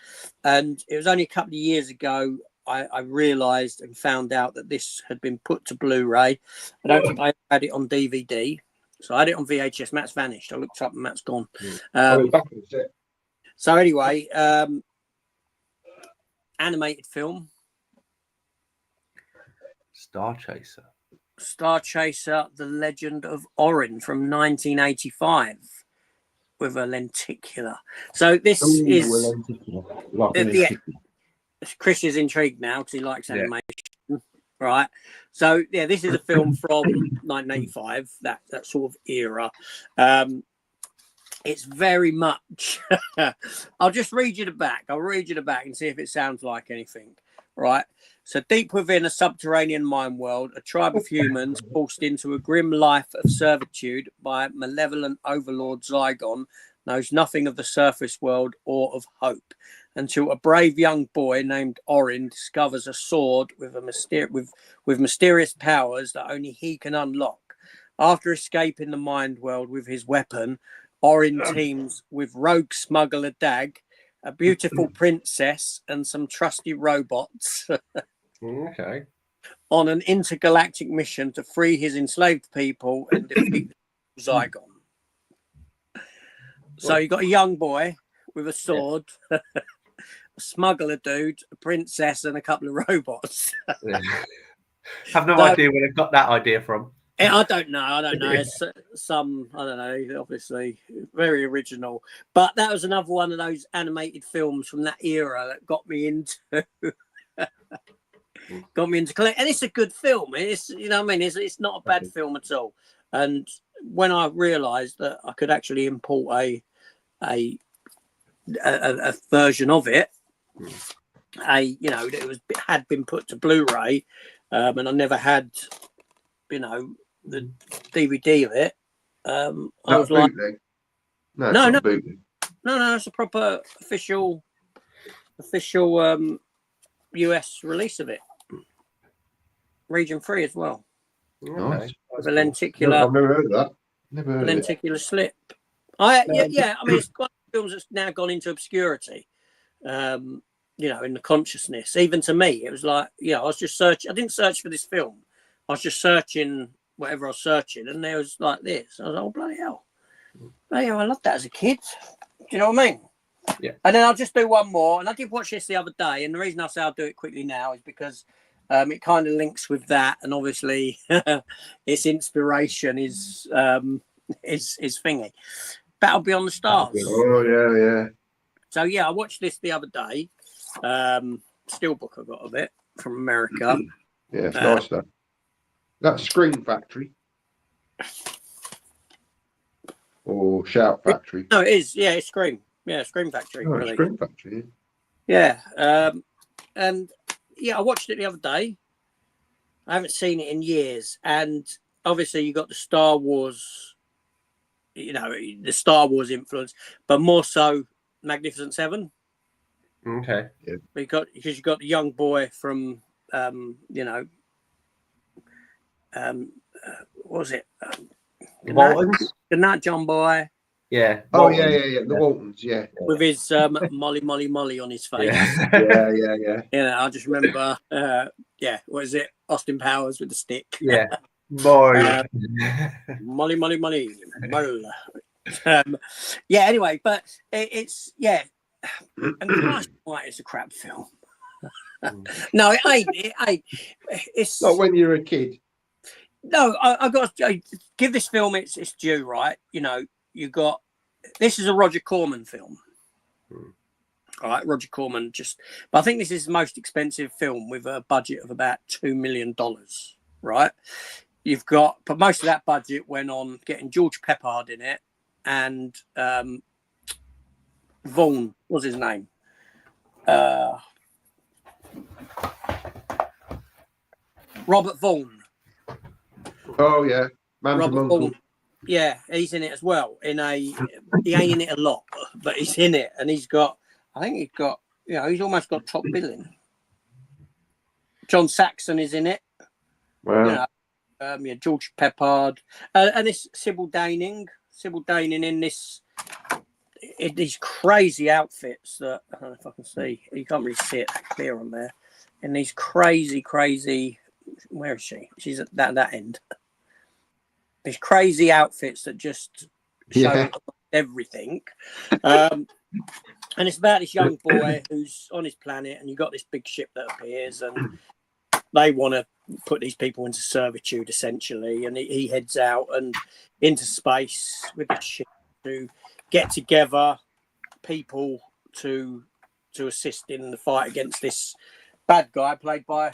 And it was only a couple of years ago I realised and found out that this had been put to Blu-ray. I don't think I had it on DVD. So I had it on VHS. Matt's vanished. I looked up and Matt's gone. So anyway, animated film. Star Chaser, The Legend of Orin from 1985 with a lenticular. So this is... Chris is intrigued now because he likes animation, right? So yeah, this is a film from 1985, that sort of era. It's very much. I'll just read you the back. I'll read you the back and see if it sounds like anything, right? So deep within a subterranean mind world, a tribe of humans forced into a grim life of servitude by malevolent overlord Zygon knows nothing of the surface world or of hope, until a brave young boy named Orin discovers a sword with mysterious powers that only he can unlock. After escaping the mind world with his weapon, Orin teams with rogue smuggler Dag, a beautiful princess, and some trusty robots okay, on an intergalactic mission to free his enslaved people and defeat Zygon. So you got a young boy with a sword, a smuggler dude, a princess, and a couple of robots. Have no idea where they got that idea from. I don't know. It's some, I don't know, obviously very original. But that was another one of those animated films from that era that got me into collect. And it's a good film. It's, you know what I mean? It's not a bad film at all. And when I realised that I could actually import a version of it, that had been put to Blu-ray, and I never had, the DVD of it. I was like, no, it's a proper official US release of it, region 3 as well. Nice. With a lenticular. I've never heard of that. Never heard lenticular slip. Yeah. I mean, it's one of the films that's now gone into obscurity. You know, in the consciousness. Even to me, it was like, you know, I was just searching. I didn't search for this film. I was just searching whatever I was searching, and there was like this. I was like, oh, bloody hell. Bloody hell, I loved that as a kid. Do you know what I mean? Yeah. And then I'll just do one more. And I did watch this the other day. And the reason I say I'll do it quickly now is because it kind of links with that. And obviously, its inspiration is thingy. Battle Beyond the Stars. Oh, yeah. So, yeah, I watched this the other day. Steelbook I got of it from America. Yeah, it's nice though. That's Scream Factory or Shout Factory. No, it is. Yeah, it's Scream. Yeah, Scream Factory. Oh, really. Scream Factory. Yeah. And yeah, I watched it the other day. I haven't seen it in years, and obviously you got the Star Wars, you know, the Star Wars influence, but more so Magnificent Seven. Okay. Yeah. Because you got the young boy from, you know, what was it? The Waltons? The Nut John boy. Yeah. Oh, Waltons. yeah. The Waltons, yeah. With his Molly on his face. Yeah. Yeah. You know, I just remember, what is it? Austin Powers with the stick. Yeah. Boy. Molly. Yeah, anyway, but it's, yeah. And Christ, why it's a crap film. No, it ain't. It ain't. It's Not when you're a kid. no. I got to give this film its due, right? You know, this is a Roger Corman film. All right, Roger Corman but I think this is the most expensive film with a budget of about $2 million. Right? But most of that budget went on getting George Peppard in it and Vaughn was his name. Robert Vaughn. Oh, yeah. Robert Vaughn. Yeah, he's in it as well. He ain't in it a lot, but he's in it, and he's almost got top billing. John Saxon is in it. Wow. You know, George Peppard, and this Sybil Daining in these crazy outfits that I don't know if I can see. You can't really see it clear on there. In these crazy. Where is she? She's at that end. These crazy outfits that just show everything. And it's about this young boy who's on his planet, and you've got this big ship that appears, and they want to put these people into servitude, essentially. And he heads out and into space with the ship to get together people to assist in the fight against this bad guy played by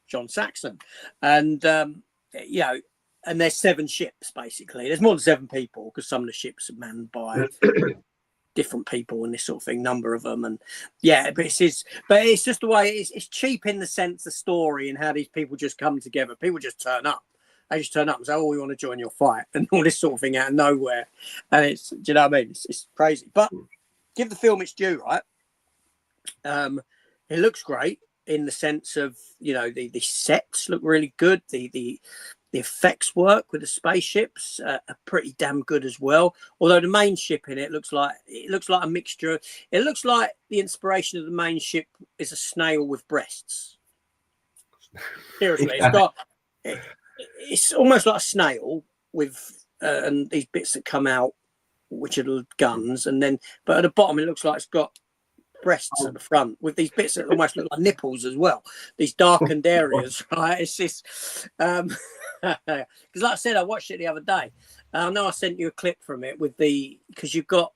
John Saxon. And you know, and there's 7 ships basically. There's more than 7 people because some of the ships are manned by different people and this sort of thing, number of them. And yeah, but it's just the way it's cheap in the sense the story and how these people just come together. People just turn up. They just turn up and say, "Oh, we want to join your fight," and all this sort of thing out of nowhere. And do you know what I mean? It's crazy. But give the film its due, right? It looks great in the sense of, you know, the sets look really good. The effects work with the spaceships are pretty damn good as well. Although the main ship in it looks like a mixture. It looks like the inspiration of the main ship is a snail with breasts. Seriously, it's almost like a snail with and these bits that come out, which are guns, and then but at the bottom it looks like it's got breasts at the front with these bits that almost look like nipples as well. These darkened areas, right? It's just because, like I said, I watched it the other day. I know I sent you a clip from it with because you've got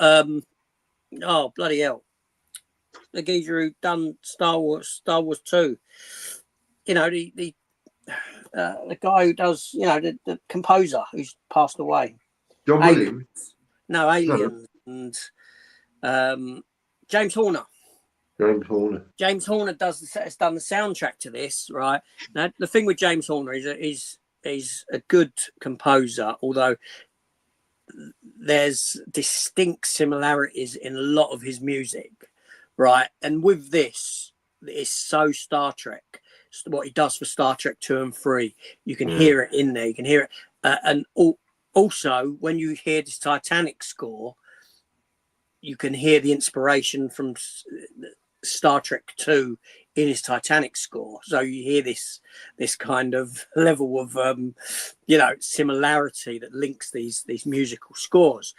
oh bloody hell, the geezer who done Star Wars 2. You know, the guy who does, you know, the composer who's passed away. John Williams. No, Aliens and James Horner. James Horner has done the soundtrack to this, right? Now, the thing with James Horner is a good composer, although there's distinct similarities in a lot of his music, right? And with this, it's so Star Trek. What he does for Star Trek 2 and 3, you can hear it in there. You can hear it, and also, when you hear this Titanic score, you can hear the inspiration from Star Trek 2 in his Titanic score. So you hear this kind of level of similarity that links these musical scores.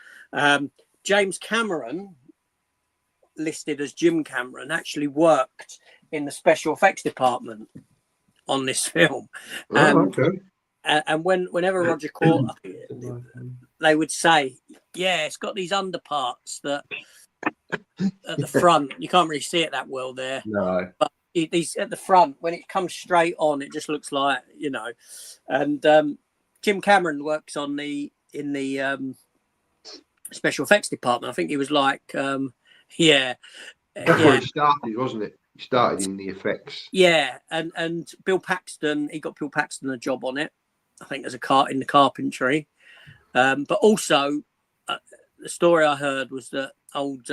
James Cameron, listed as Jim Cameron, actually worked in the special effects department on this film. Okay. And whenever Roger Corman, they would say, yeah, it's got these underparts that at the front, you can't really see it that well there. No. But these at the front, when it comes straight on, it just looks like, And Jim Cameron works in the special effects department. I think he was like, That's where he started, wasn't it? He started in the effects. Yeah, and Bill Paxton, he got Bill Paxton a job on it, I think, as in the carpentry. But also, the story I heard was that old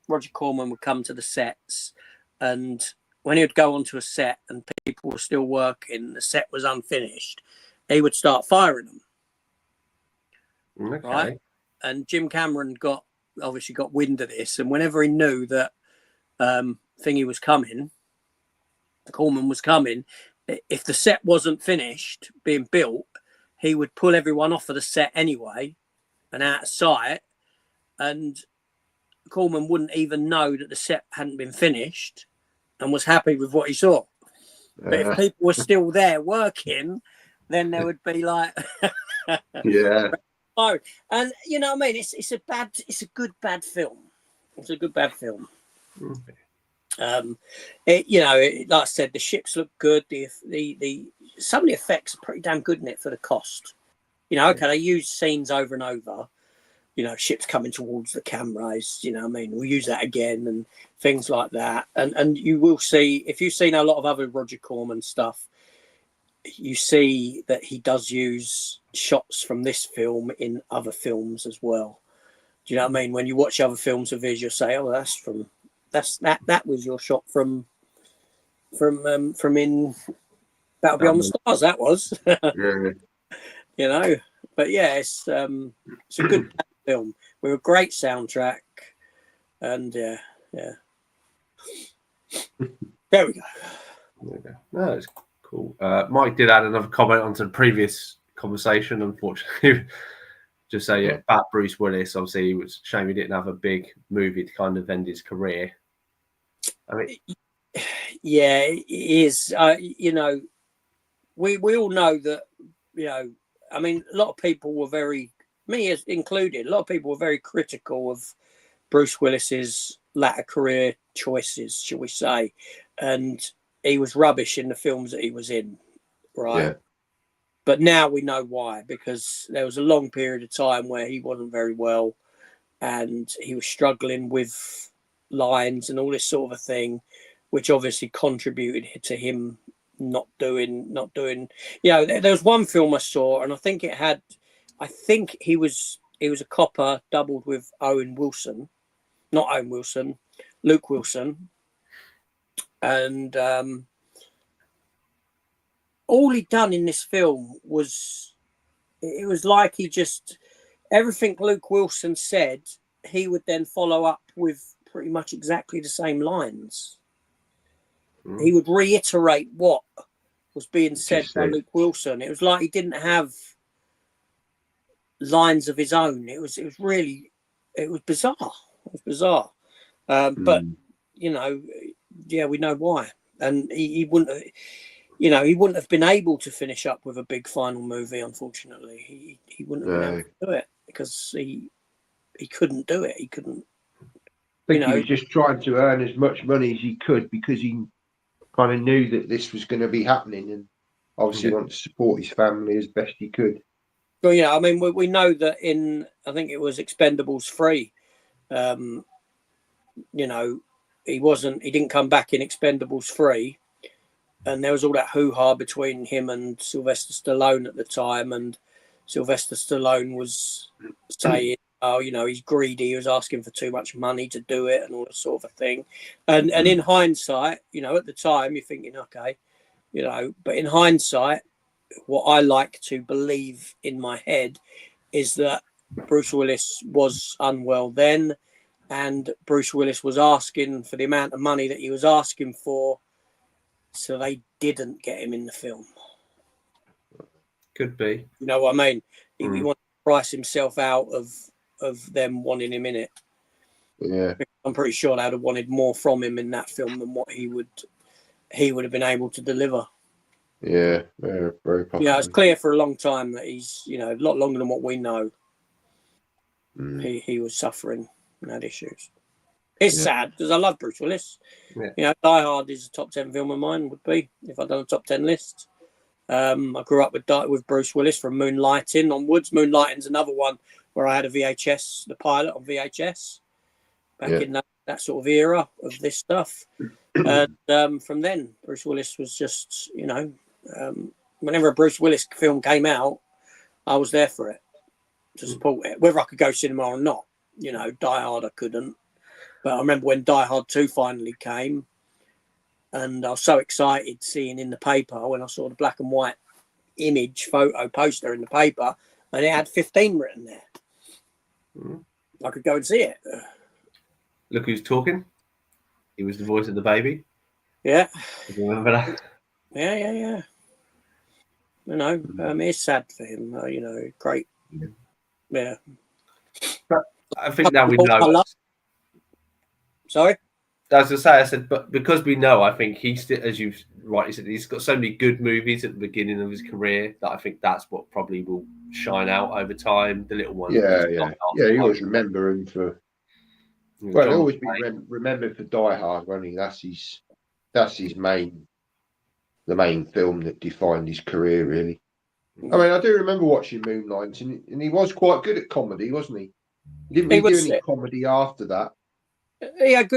Roger Corman would come to the sets, and when he would go onto a set and people were still working, the set was unfinished, he would start firing them. Okay. Right? And Jim Cameron obviously got wind of this, and whenever he knew that Corman was coming, if the set wasn't finished being built, he would pull everyone off of the set anyway and out of sight, and Corman wouldn't even know that the set hadn't been finished and was happy with what he saw. But if people were still there working, then there would be like yeah. Oh, and you know what I mean? It's a good bad film. It's a good bad film. Okay. Like I said, the ships look good. The some of the effects are pretty damn good in it for the cost. Okay, they use scenes over and over. Ships coming towards the cameras. We'll use that again and things like that. And you will see, if you've seen a lot of other Roger Corman stuff, you see that he does use shots from this film in other films as well. Do you know what I mean? When you watch other films of his, you'll say, "Oh, that was your shot from in Battle Beyond the Stars." That was, Yeah. But yeah, it's a good film with a great soundtrack, and yeah. There we go. No, it's cool. Mike did add another comment onto the previous conversation, unfortunately. Just say about Bruce Willis. Obviously, it was a shame he didn't have a big movie to kind of end his career. I mean, yeah, it is. We all know that. I mean, a lot of people were me included. A lot of people were very critical of Bruce Willis's latter career choices, shall we say? And he was rubbish in the films that he was in, right? Yeah. But now we know why, because there was a long period of time where he wasn't very well and he was struggling with lines and all this sort of a thing, which obviously contributed to him not doing. There was one film I saw, and I think he was a copper doubled with Luke Wilson. And all he'd done in this film was, it was like everything Luke Wilson said, he would then follow up with pretty much exactly the same lines. He would reiterate what was being said by Luke Wilson. It was like he didn't have lines of his own. It was bizarre. It was bizarre. But we know why. And he wouldn't have, he wouldn't have been able to finish up with a big final movie, unfortunately. He wouldn't have been able to do it because he couldn't do it. He couldn't. He was just trying to earn as much money as he could because he kind of knew that this was going to be happening, and obviously wanted to support his family as best he could. Well, I mean, we know that in, I think it was Expendables 3, he didn't come back in Expendables 3, and there was all that hoo-ha between him and Sylvester Stallone at the time, and Sylvester Stallone was saying, he's greedy, he was asking for too much money to do it and all that sort of a thing. And in hindsight, at the time you're thinking, okay, but in hindsight, what I like to believe in my head is that Bruce Willis was unwell then, and Bruce Willis was asking for the amount of money that he was asking for, so they didn't get him in the film. Could be. You know what I mean? He wanted to price himself out of them wanting him in it. Yeah. I'm pretty sure they'd have wanted more from him in that film than what he would have been able to deliver. Yeah, very possible. You know, it's clear for a long time that he's, you know, a lot longer than what we know. He was suffering and had issues. It's sad because I love Bruce Willis. Yeah. You know, Die Hard is a top 10 film of mine, would be, if I'd done a top 10 list. I grew up with Bruce Willis from Moonlighting onwards. Moonlighting's another one where I had a VHS, the pilot on VHS, back in that sort of era of this stuff. And from then, Bruce Willis was just, you know, whenever a Bruce Willis film came out, I was there for it to support it, whether I could go cinema or not. You know, Die Hard I couldn't, but I remember when Die Hard 2 finally came, and I was so excited seeing in the paper when I saw the black and white image photo poster in the paper, and it had 15 written there. I could go and see it. Look who's talking. He was the voice of the baby. Yeah. Do you remember that? Yeah. You know, it's sad for him. You know, great. Yeah. But I think now we know. Sorry? As I say, I said, but because we know, I think he's, as you rightly said, he's got so many good movies at the beginning of his career that I think that's what probably will shine out over time. The little ones. Yeah. You always remember him for. Well, he'll always be remembered for Die Hard, won't he? That's his main film that defined his career, really. I mean, I do remember watching Moonlight, and he was quite good at comedy, wasn't he? He didn't really do any comedy after that. He had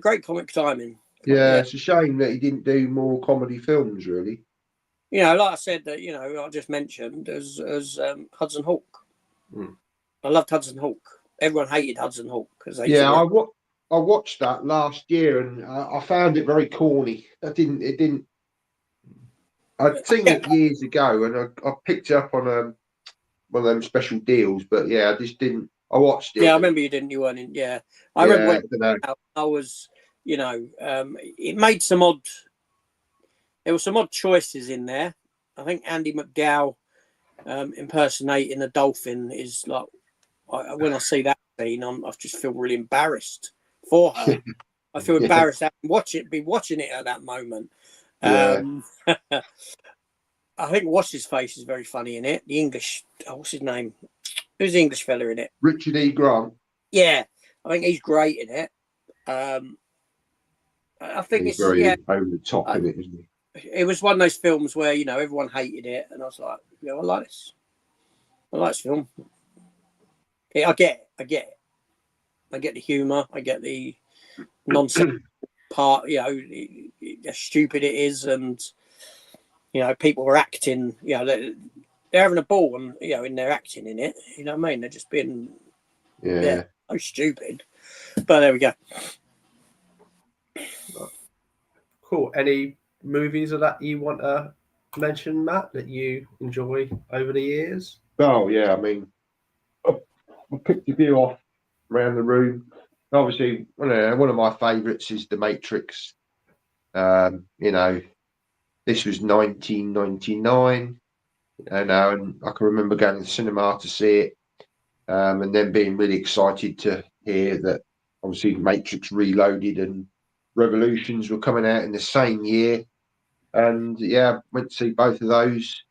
great comic timing. Yeah, it's a shame that he didn't do more comedy films, really. You know, like I said, that, you know, I just mentioned as Hudson Hawk. I loved Hudson Hawk. Everyone hated Hudson Hawk because I watched that last year, and I found it very corny. I'd seen it years ago, and I picked it up on one of them special deals. But yeah, I just didn't. I watched it. Yeah, I remember you didn't. You weren't in. Yeah, I remember when I was. You know, it made some odd. There were some odd choices in there. I think Andy McDowell impersonating a dolphin is like. When I see that scene, I just feel really embarrassed for her. I feel embarrassed be watching it at that moment. I think What's His Face is very funny in it. The English, what's his name? Who's the English fella in it? Richard E. Grant. Yeah, I think he's great in it. I think he's very over the top in it, isn't he? It was one of those films where, you know, everyone hated it, and I was like, you know, I like this. I like this film. I get it. I get the humour. I get the nonsense part. You know, how stupid it is, and you know, people were acting. You know, they're having a ball, and you know, and they're acting in it. You know what I mean? They're just being so stupid. But there we go. Cool. Any movies of that you want to mention, Matt, that you enjoy over the years? Oh yeah, I mean. I picked a few off around the room. Obviously, one of my favourites is The Matrix. You know, this was 1999, and I can remember going to the cinema to see it, and then being really excited to hear that obviously Matrix Reloaded and Revolutions were coming out in the same year, and yeah, went to see both of those,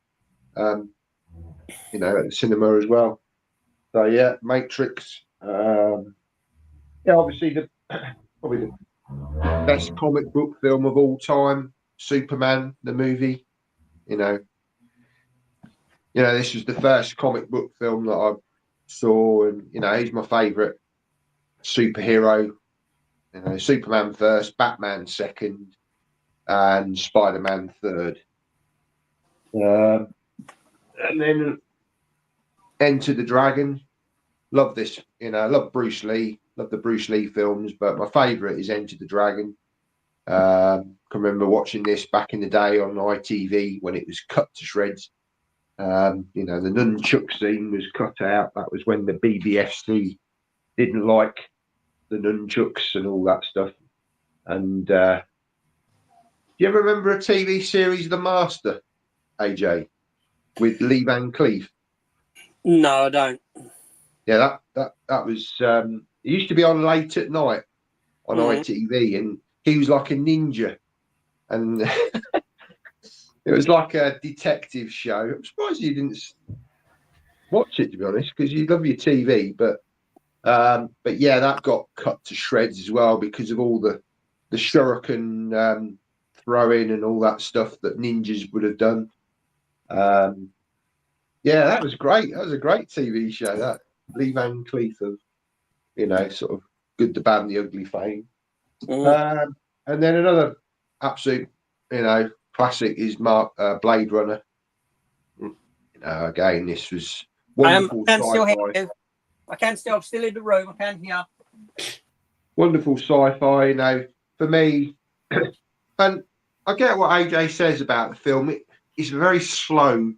you know, at the cinema as well. So yeah, Matrix. Obviously probably the best comic book film of all time, Superman the movie. You know, this was the first comic book film that I saw, and you know, he's my favourite superhero. You know, Superman first, Batman second, and Spider-Man third. And then Enter the Dragon. Love this, you know, I love Bruce Lee, love the Bruce Lee films, but my favourite is Enter the Dragon. Can remember watching this back in the day on ITV when it was cut to shreds. You know, the nunchuck scene was cut out. That was when the BBFC didn't like the nunchucks and all that stuff. And do you ever remember a TV series, The Master, AJ, with Lee Van Cleef? No, I don't. Yeah, that was. It used to be on late at night on ITV, and he was like a ninja, and it was like a detective show. I'm surprised you didn't watch it, to be honest, because you love your TV. But yeah, that got cut to shreds as well because of all the shuriken throwing and all that stuff that ninjas would have done. Yeah, that was great. That was a great TV show. That Lee Van Cleef of, you know, sort of Good, the Bad, and the Ugly fame. And then another absolute, you know, classic is Blade Runner. You know, again, this was wonderful sci-fi. I'm still in the room. I can hear. Wonderful sci-fi, you know, for me. And I get what AJ says about the film. It's very slow,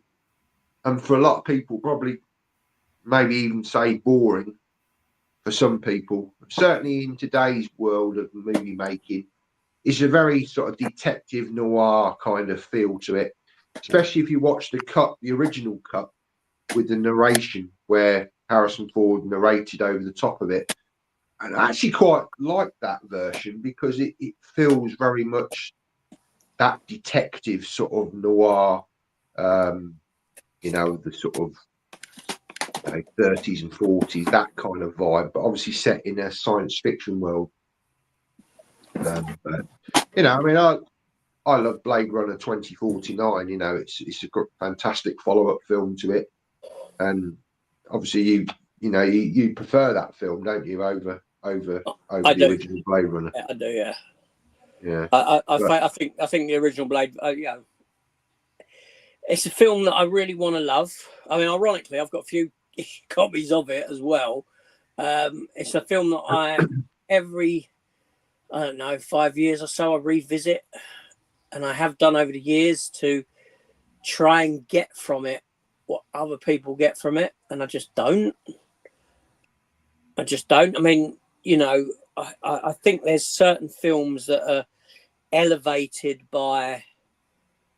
and for a lot of people, probably maybe even say boring for some people. Certainly in today's world of movie making, it's a very sort of detective noir kind of feel to it, especially if you watch the original cut with the narration where Harrison Ford narrated over the top of it. And I actually quite like that version because it feels very much that detective sort of noir, you know, the sort of 30s and 40s, that kind of vibe, but obviously set in a science fiction world. But, you know, I mean, I love Blade Runner 2049. You know, it's a fantastic follow-up film to it, and obviously you prefer that film, don't you, over the original Blade Runner? Yeah, I do, yeah. Yeah. I think the original Blade, you know, it's a film that I really want to love. I mean, ironically, I've got a few copies of it as well. It's a film that every, I don't know, 5 years or so, I revisit, and I have done over the years to try and get from it what other people get from it, and I just don't. I mean, you know, I think there's certain films that are elevated by.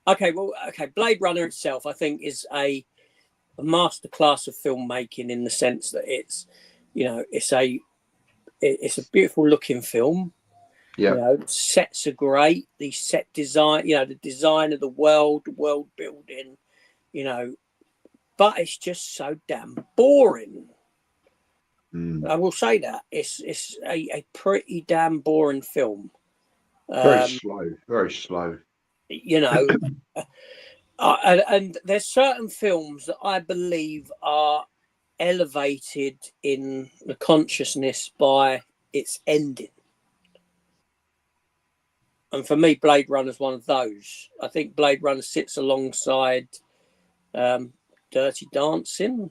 Okay, Blade Runner itself, I think, is a masterclass of filmmaking in the sense that it's, you know, it's a beautiful looking film. Yeah. You know, sets are great. The set design, you know, the design of the world building, you know, but it's just so damn boring. I will say that it's a pretty damn boring film. Very slow. You know, and there's certain films that I believe are elevated in the consciousness by its ending. And for me, Blade Runner is one of those. I think Blade Runner sits alongside Dirty Dancing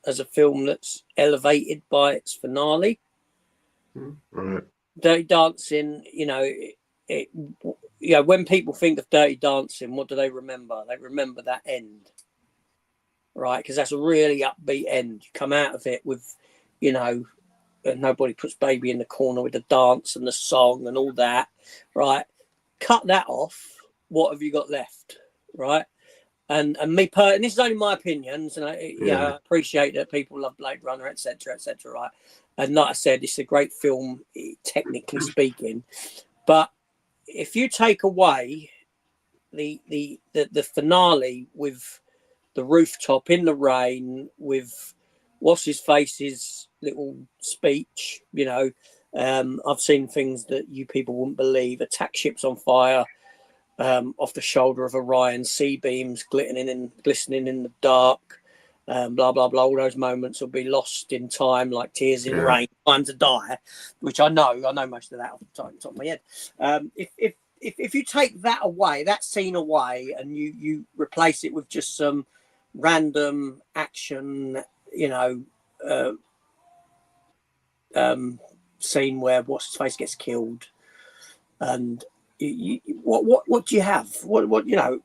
as a film that's elevated by its finale. Right. Dirty Dancing, you know, when people think of Dirty Dancing, what do they remember? They remember that end, right? Because that's a really upbeat end. You come out of it with, you know, nobody puts baby in the corner with the dance and the song and all that, right? Cut that off. What have you got left, right? And me, and this is only my opinions, and I appreciate that people love Blade Runner, etc., right? And like I said, it's a great film, technically speaking. But if you take away the finale with the rooftop in the rain, with what's his face's little speech, you know, I've seen things that you people wouldn't believe: attack ships on fire. Off the shoulder of Orion, sea beams glistening in the dark, blah blah blah. All those moments will be lost in time, like tears in rain, time to die. Which I know most of that off the top of my head. If you take that away, that scene away, and you replace it with just some random action, you know, scene where what's his face gets killed, and what do you have? What you know?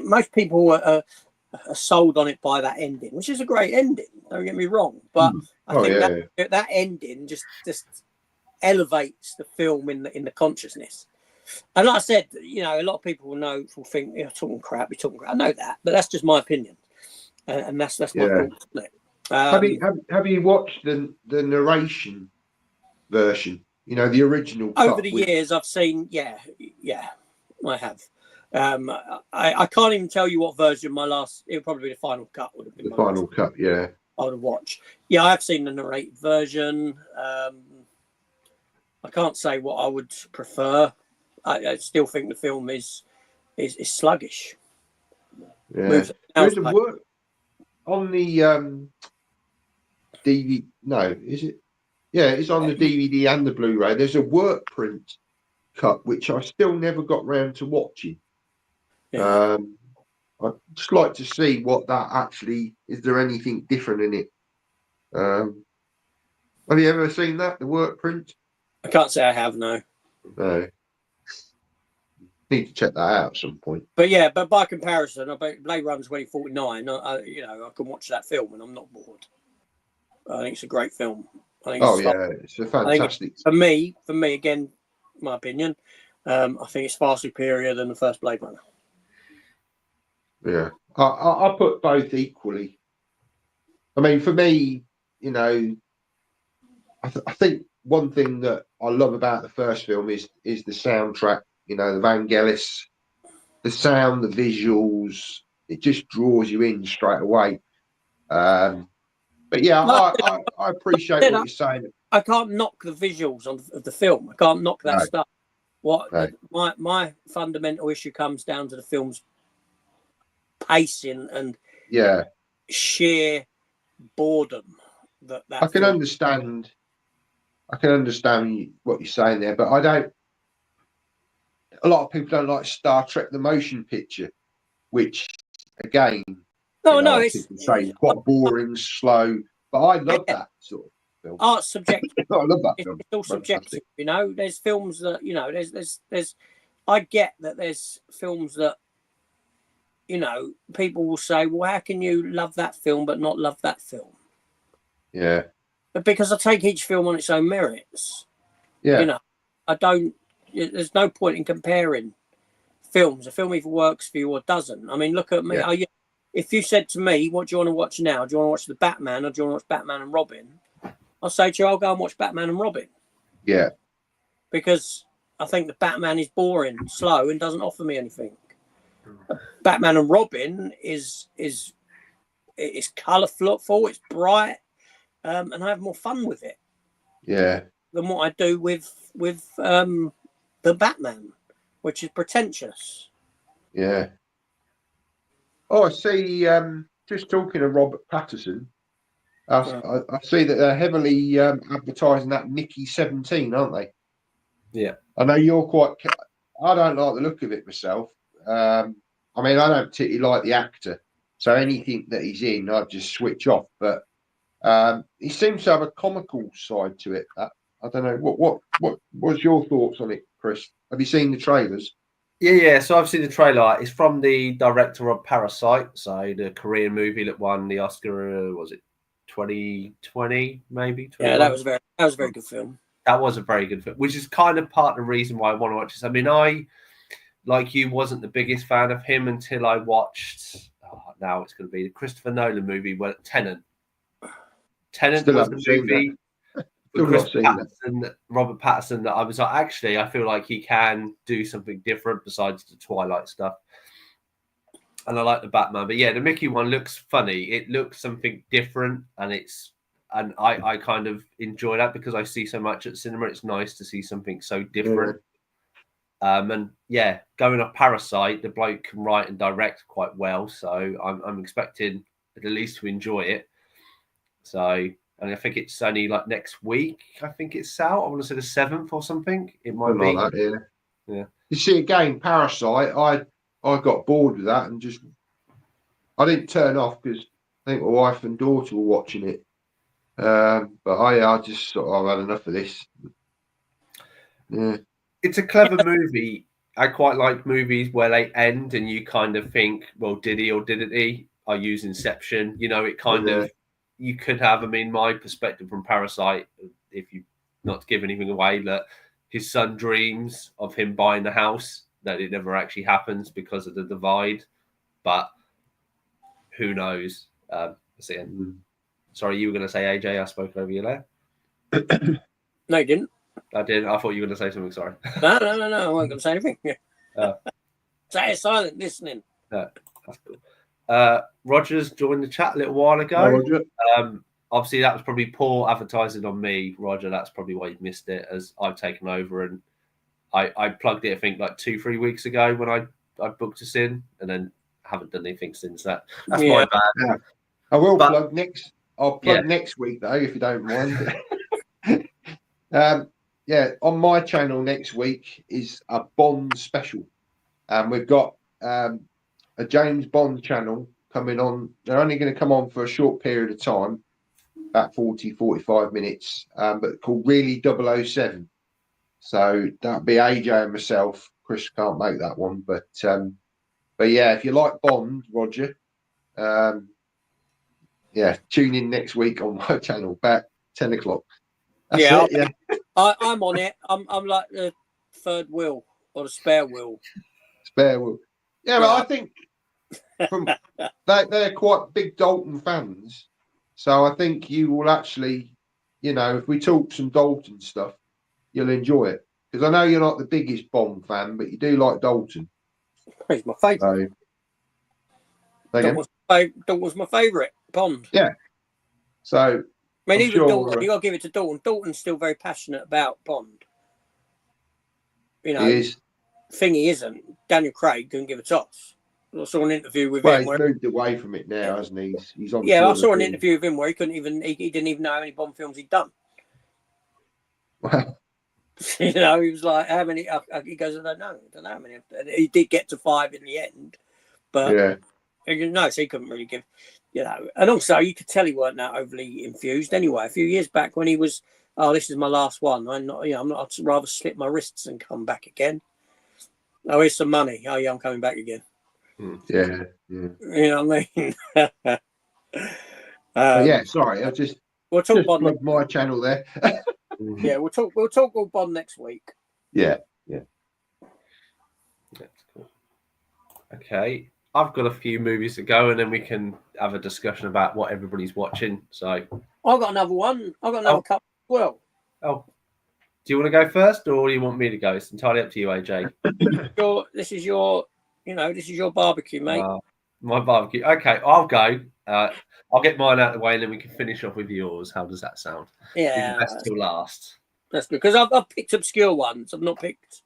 Most people are sold on it by that ending, which is a great ending. Don't get me wrong, but I think that ending just elevates the film in the consciousness. And like I said, you know, a lot of people will think, you're talking crap. I know that, but that's just my opinion, and that's my thoughts on it. Have you watched the narration version? You know, the original. Over the years, I've seen. Yeah, I have. I can't even tell you what version it would probably be the final cut. Would have been the final cut. Yeah, I would have watched. Yeah, I have seen the narrated version. I can't say what I would prefer. I still think the film is sluggish. Yeah, there's a work on the DVD. No, is it? Yeah, it's on the DVD and the Blu-ray. There's a work print cut which I still never got round to watching. Yeah. I'd just like to see what that actually is. There anything different in it? Have you ever seen that, the work print? I can't say I have. No. Need to check that out at some point. But yeah, but by comparison, I bet Blade Runner 2049. I can watch that film and I'm not bored. I think it's a great film. I think it's a fantastic. For me, again, my opinion, I think it's far superior than the first Blade Runner. Yeah, I put both equally. I mean, for me, you know, I think one thing that I love about the first film is the soundtrack. You know, the Vangelis, the sound, the visuals, it just draws you in straight away. But yeah, I appreciate what you're saying. I can't knock the visuals of the film. I can't knock that stuff. My fundamental issue comes down to the film's pacing and sheer boredom. I can understand what you're saying there, but I don't. A lot of people don't like Star Trek: The Motion Picture, which again, it's say quite boring, slow. But I love that sort of film. Art's subjective. I love that film. It's all subjective, you know. There's films that there's. I get that there's films that people will say, well, how can you love that film but not love that film? Yeah. But because I take each film on its own merits. Yeah. I don't. There's no point in comparing films. A film either works for you or doesn't. I mean, look at me. Yeah. If you said to me, what do you want to watch now? Do you want to watch The Batman or do you want to watch Batman and Robin? I'll say to you, I'll go and watch Batman and Robin. Yeah. Because I think the Batman is boring, slow, and doesn't offer me anything. Batman and Robin is colourful, it's bright, and I have more fun with it. Yeah. Than what I do with the Batman, which is pretentious. Yeah. Oh, I see. Just talking to Robert Pattinson, I see that they're heavily advertising that Mickey 17, aren't they? Yeah. I know you're quite. I don't like the look of it myself. I mean, I don't particularly like the actor, so anything that he's in, I'd just switch off. But he seems to have a comical side to it. I don't know. What was your thoughts on it, Chris? Have you seen the trailers? Yeah. So I've seen the trailer. It's from the director of Parasite, so the Korean movie that won the Oscar. Was it 2020? Maybe. 21? Yeah, that was a very good film. That was a very good film, which is kind of part of the reason why I want to watch this. I mean, I, like you, wasn't the biggest fan of him until I watched. Now it's going to be the Christopher Nolan movie, Tenet. Tenet was the movie. Robert Pattinson, that I was like, actually, I feel like he can do something different besides the Twilight stuff. And I like the Batman. But yeah, the Mickey one looks funny. It looks something different, and I kind of enjoy that because I see so much at cinema. It's nice to see something so different. And yeah, going off Parasite, the bloke can write and direct quite well. So I'm expecting at least to enjoy it. So. And I think it's only like next week. I think it's out. I want to say the 7th or something. It might be. Like that, yeah. You see, again, Parasite. I got bored with that and just I didn't turn off because I think my wife and daughter were watching it. But I just sort of had enough of this. Yeah, it's a clever movie. I quite like movies where they end and you kind of think, well, did he or didn't he? I use Inception. You know, it kind of, you could have, I mean, my perspective from Parasite, if you not to give anything away, that his son dreams of him buying the house, that it never actually happens because of the divide. But who knows? Sorry, you were going to say, AJ, I spoke over you there. No, you didn't. I did. I thought you were going to say something. Sorry. No. I wasn't going to say anything. Stay silent, listening. That's cool. Rogers joined the chat a little while ago. Obviously, that was probably poor advertising on me, Roger. That's probably why you missed it, as I've taken over, and I plugged it, I think, like 2-3 weeks ago when I booked us in, and then haven't done anything since that. That's my bad. Yeah. I will plug next. I'll plug next week though, if you don't mind. On my channel next week is a Bond special. We've got a James Bond channel coming on. They're only going to come on for a short period of time, about 40-45 minutes, but called Really 007. So that'll be AJ and myself. Chris can't make that one, but yeah, if you like Bond, Roger, tune in next week on my channel about 10 o'clock. I'm on it. I'm like the third wheel or the spare wheel. Spare wheel. Yeah, but I think they're quite big Dalton fans, so I think you will actually, if we talk some Dalton stuff, you'll enjoy it, because I know you're not the biggest Bond fan, but you do like Dalton. He's my favourite. Dalton was my favourite Bond. Yeah. So I mean, even Dalton, you got to give it to Dalton. Dalton's still very passionate about Bond. He is. Thing he isn't. Daniel Craig couldn't give a toss. I saw an interview with him. He's moved away from it now, hasn't he? He's on. Yeah, I saw an interview with him where he didn't even know how many Bond films he'd done. Wow. He was like, how many? He goes, I don't know how many. He did get to 5 in the end, but so he couldn't really give. And also you could tell he weren't that overly infused anyway. A few years back when he was, this is my last one. I'm not. I'd rather slit my wrists and come back again. Oh, here's some money. Oh yeah, I'm coming back again. Yeah. You know what I mean? Sorry, we'll talk Bond. Plug my channel there. Yeah, we'll talk all Bond next week. Yeah. That's cool. Okay, I've got a few movies to go, and then we can have a discussion about what everybody's watching. So I've got another one. I've got another couple as well. Oh, do you want to go first, or do you want me to go? It's entirely up to you, AJ. This is your barbecue, mate. My barbecue. Okay, I'll go. I'll get mine out of the way, and then we can finish off with yours. How does that sound? Yeah, best till last. That's good, because I've picked obscure ones. I've not picked.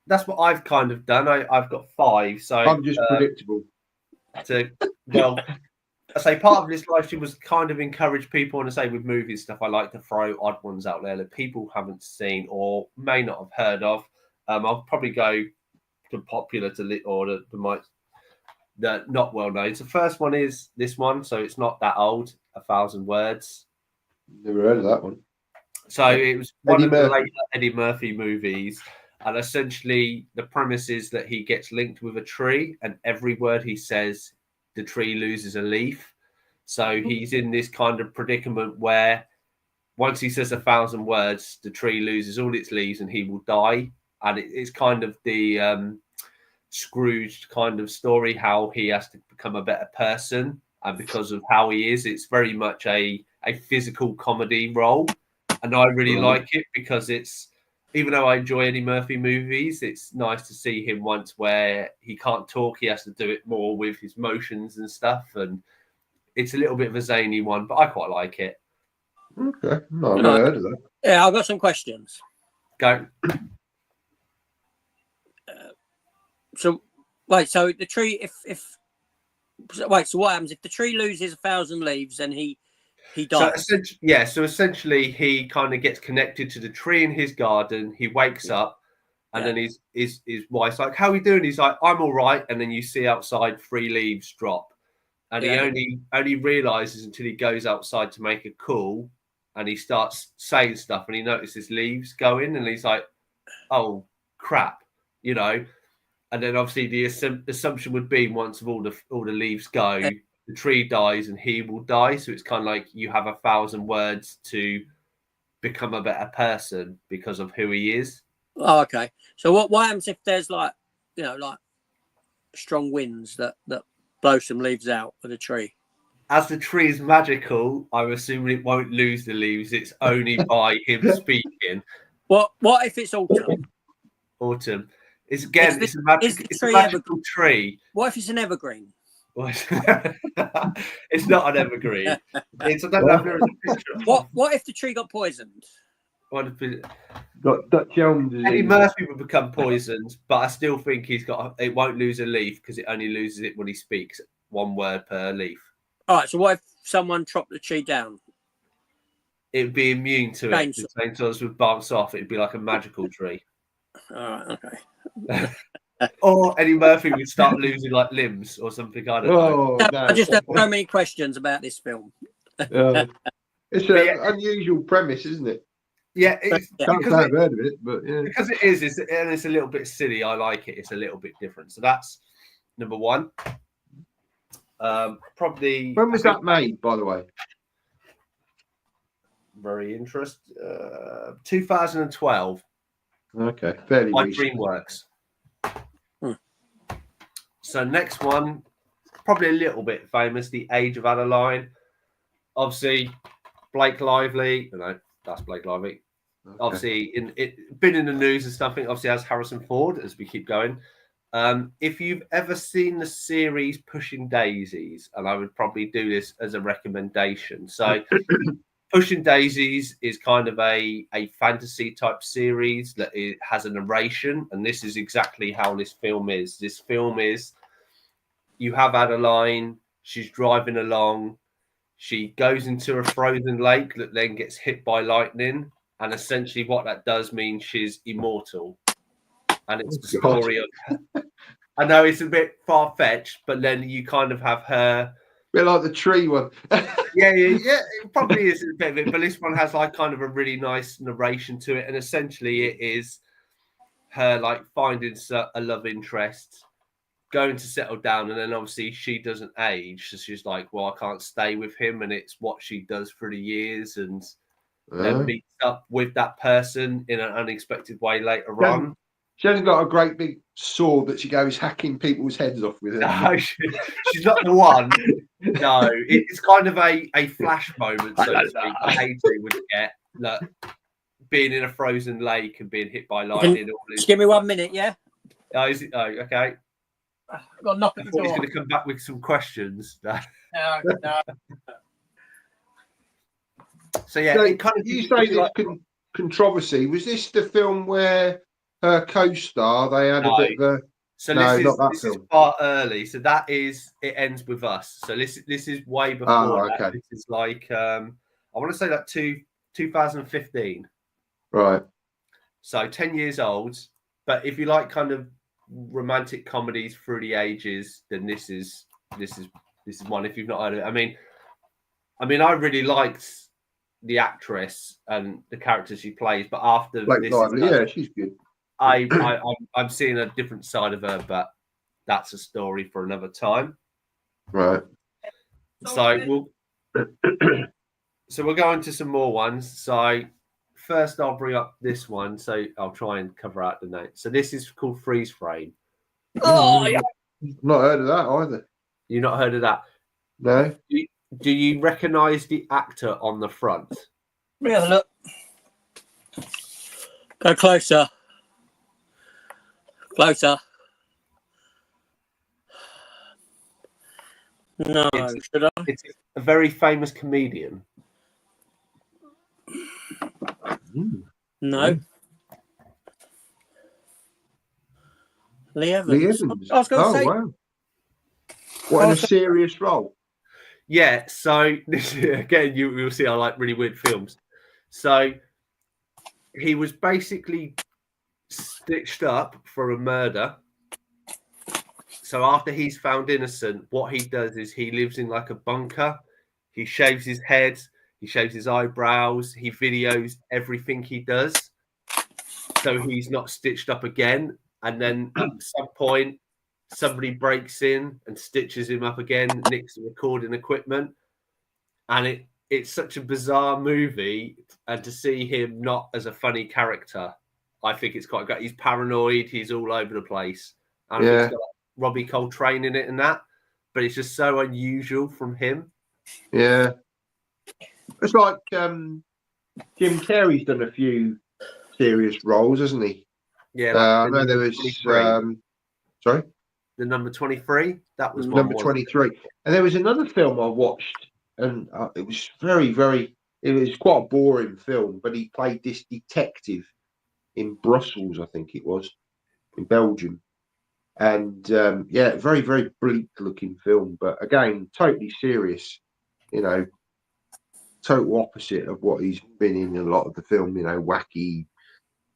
That's what I've kind of done. I've got 5. So I'm just predictable. I say part of this live stream was kind of encourage people, and I say with movies stuff, I like to throw odd ones out there that people haven't seen or may not have heard of. I'll probably go to popular or the not well known. So the first one is this one, so it's not that old. 1,000 Words. Never heard of that one. So it was one of the later Eddie Murphy movies, and essentially the premise is that he gets linked with a tree, and every word he says, the tree loses a leaf. So he's in this kind of predicament where once he says 1,000 words, the tree loses all its leaves and he will die. And it's kind of the Scrooge kind of story, how he has to become a better person. And because of how he is, it's very much a physical comedy role. And I really like it because it's, even though I enjoy Eddie Murphy movies, it's nice to see him once where he can't talk. He has to do it more with his motions and stuff. And it's a little bit of a zany one, but I quite like it. Okay. No, I've never heard of that. Yeah, I've got some questions. Go. So the tree, so what happens if the tree loses 1,000 leaves and he dies? So essentially he kind of gets connected to the tree in his garden. He wakes up and then his wife's like, how are you doing? He's like, I'm all right. And then you see outside 3 leaves drop. And he only realizes until he goes outside to make a call and he starts saying stuff and he notices leaves going and he's like, oh crap, And then obviously the assumption would be once all the leaves go, the tree dies and he will die. So it's kind of like you have 1,000 words to become a better person because of who he is. Oh, okay. So what happens if there's like strong winds that blow some leaves out of the tree? As the tree is magical, I'm assuming it won't lose the leaves. It's only by him speaking. What if it's autumn? Autumn. It's a magical tree. What if it's an evergreen? It's not an evergreen. It's, I don't know if there is a picture. What if the tree got poisoned? Got Dutch elm disease. Eddie Murphy would become poisoned, but I still think it won't lose a leaf because it only loses it when he speaks 1 word per leaf. All right. So what if someone chopped the tree down? It would be immune to it. The same times would bounce off. It'd be like a magical tree. All right. Okay. Or Eddie Murphy would start losing like limbs or something. I don't know. No. I just have so many questions about this film. It's an unusual premise, isn't it? Yeah, I've heard of it, but yeah. Because it is, it's a little bit silly. I like it. It's a little bit different. So that's number one. Probably. When was that made, by the way? Very interesting. 2012. Okay, fairly by recent. DreamWorks. So next one, probably a little bit famous, The Age of Adeline. Obviously, Blake Lively. No, that's Blake Lively. Okay. Obviously, been in the news and stuff. Obviously, has Harrison Ford as we keep going. If you've ever seen the series Pushing Daisies, and I would probably do this as a recommendation. So, Pushing Daisies is kind of a fantasy type series that it has a narration, and this is exactly how this film is. This film is, you have Adeline, she's driving along, she goes into a frozen lake that then gets hit by lightning, and essentially what that does mean she's immortal. And it's the story of, I know it's a bit far-fetched, but then you kind of have her. A bit like the tree one. Yeah. It probably is a bit of it, but this one has like kind of a really nice narration to it, and essentially it is her like finding a love interest, going to settle down, and then obviously she doesn't age, so she's like, well, I can't stay with him, and it's what she does for the years, and then meets up with that person in an unexpected way later on. She hasn't got a great big sword that she goes hacking people's heads off with. No, she's not the one. No, it's kind of a flash moment, so to speak, that AJ would get, like, being in a frozen lake and being hit by lightning. Just give me 1 minute, yeah? Oh, is it? Oh, okay. I've got to knock at the door. He's going to come back with some questions. No. So, yeah. So, it kind of, you say this controversy. Was this the film where her co-star, they had a bit of a... So this is far early. So it ends with us. So this is way before that. Okay. This is like I want to say like 2015. Right. So 10 years old. But if you like kind of romantic comedies through the ages, then this is one. If you've not heard of it, I mean, I really liked the actress and the character she plays, but after this, she's good. I'm seeing a different side of her, but that's a story for another time. Right. So we'll go into some more ones. So first I'll bring up this one. So I'll try and cover out the name. So this is called Freeze Frame. Oh, yeah. Not heard of that either. You not heard of that? No. Do you recognise the actor on the front? Let me have a look. Go closer. Closer. No, should I? It's a very famous comedian. No. Lee Evans. Lee Evans. I was going to say. Wow. What, in a serious role? Yeah, so this again, you'll see I like really weird films. So he was basically stitched up for a murder. So after he's found innocent, what he does is he lives in like a bunker. He shaves his head, he shaves his eyebrows, he videos everything he does. So he's not stitched up again. and then at some point somebody breaks in and stitches him up again, nicks the recording equipment, and it's such a bizarre movie, and to see him not as a funny character, I think it's quite good. He's paranoid, he's all over the place, and I think it's got like Robbie Coltrane in it and that, but it's just so unusual from him. Yeah, it's like Jim Carrey's done a few serious roles, hasn't he? Yeah, I know there was. Sorry, the number 23. That was number 23, and there was another film I watched, and it was very, very. It was quite a boring film, but he played this detective in Brussels, I think it was, in Belgium, and very, very bleak-looking film, but again, totally serious. You know, total opposite of what he's been in a lot of the film. You know, wacky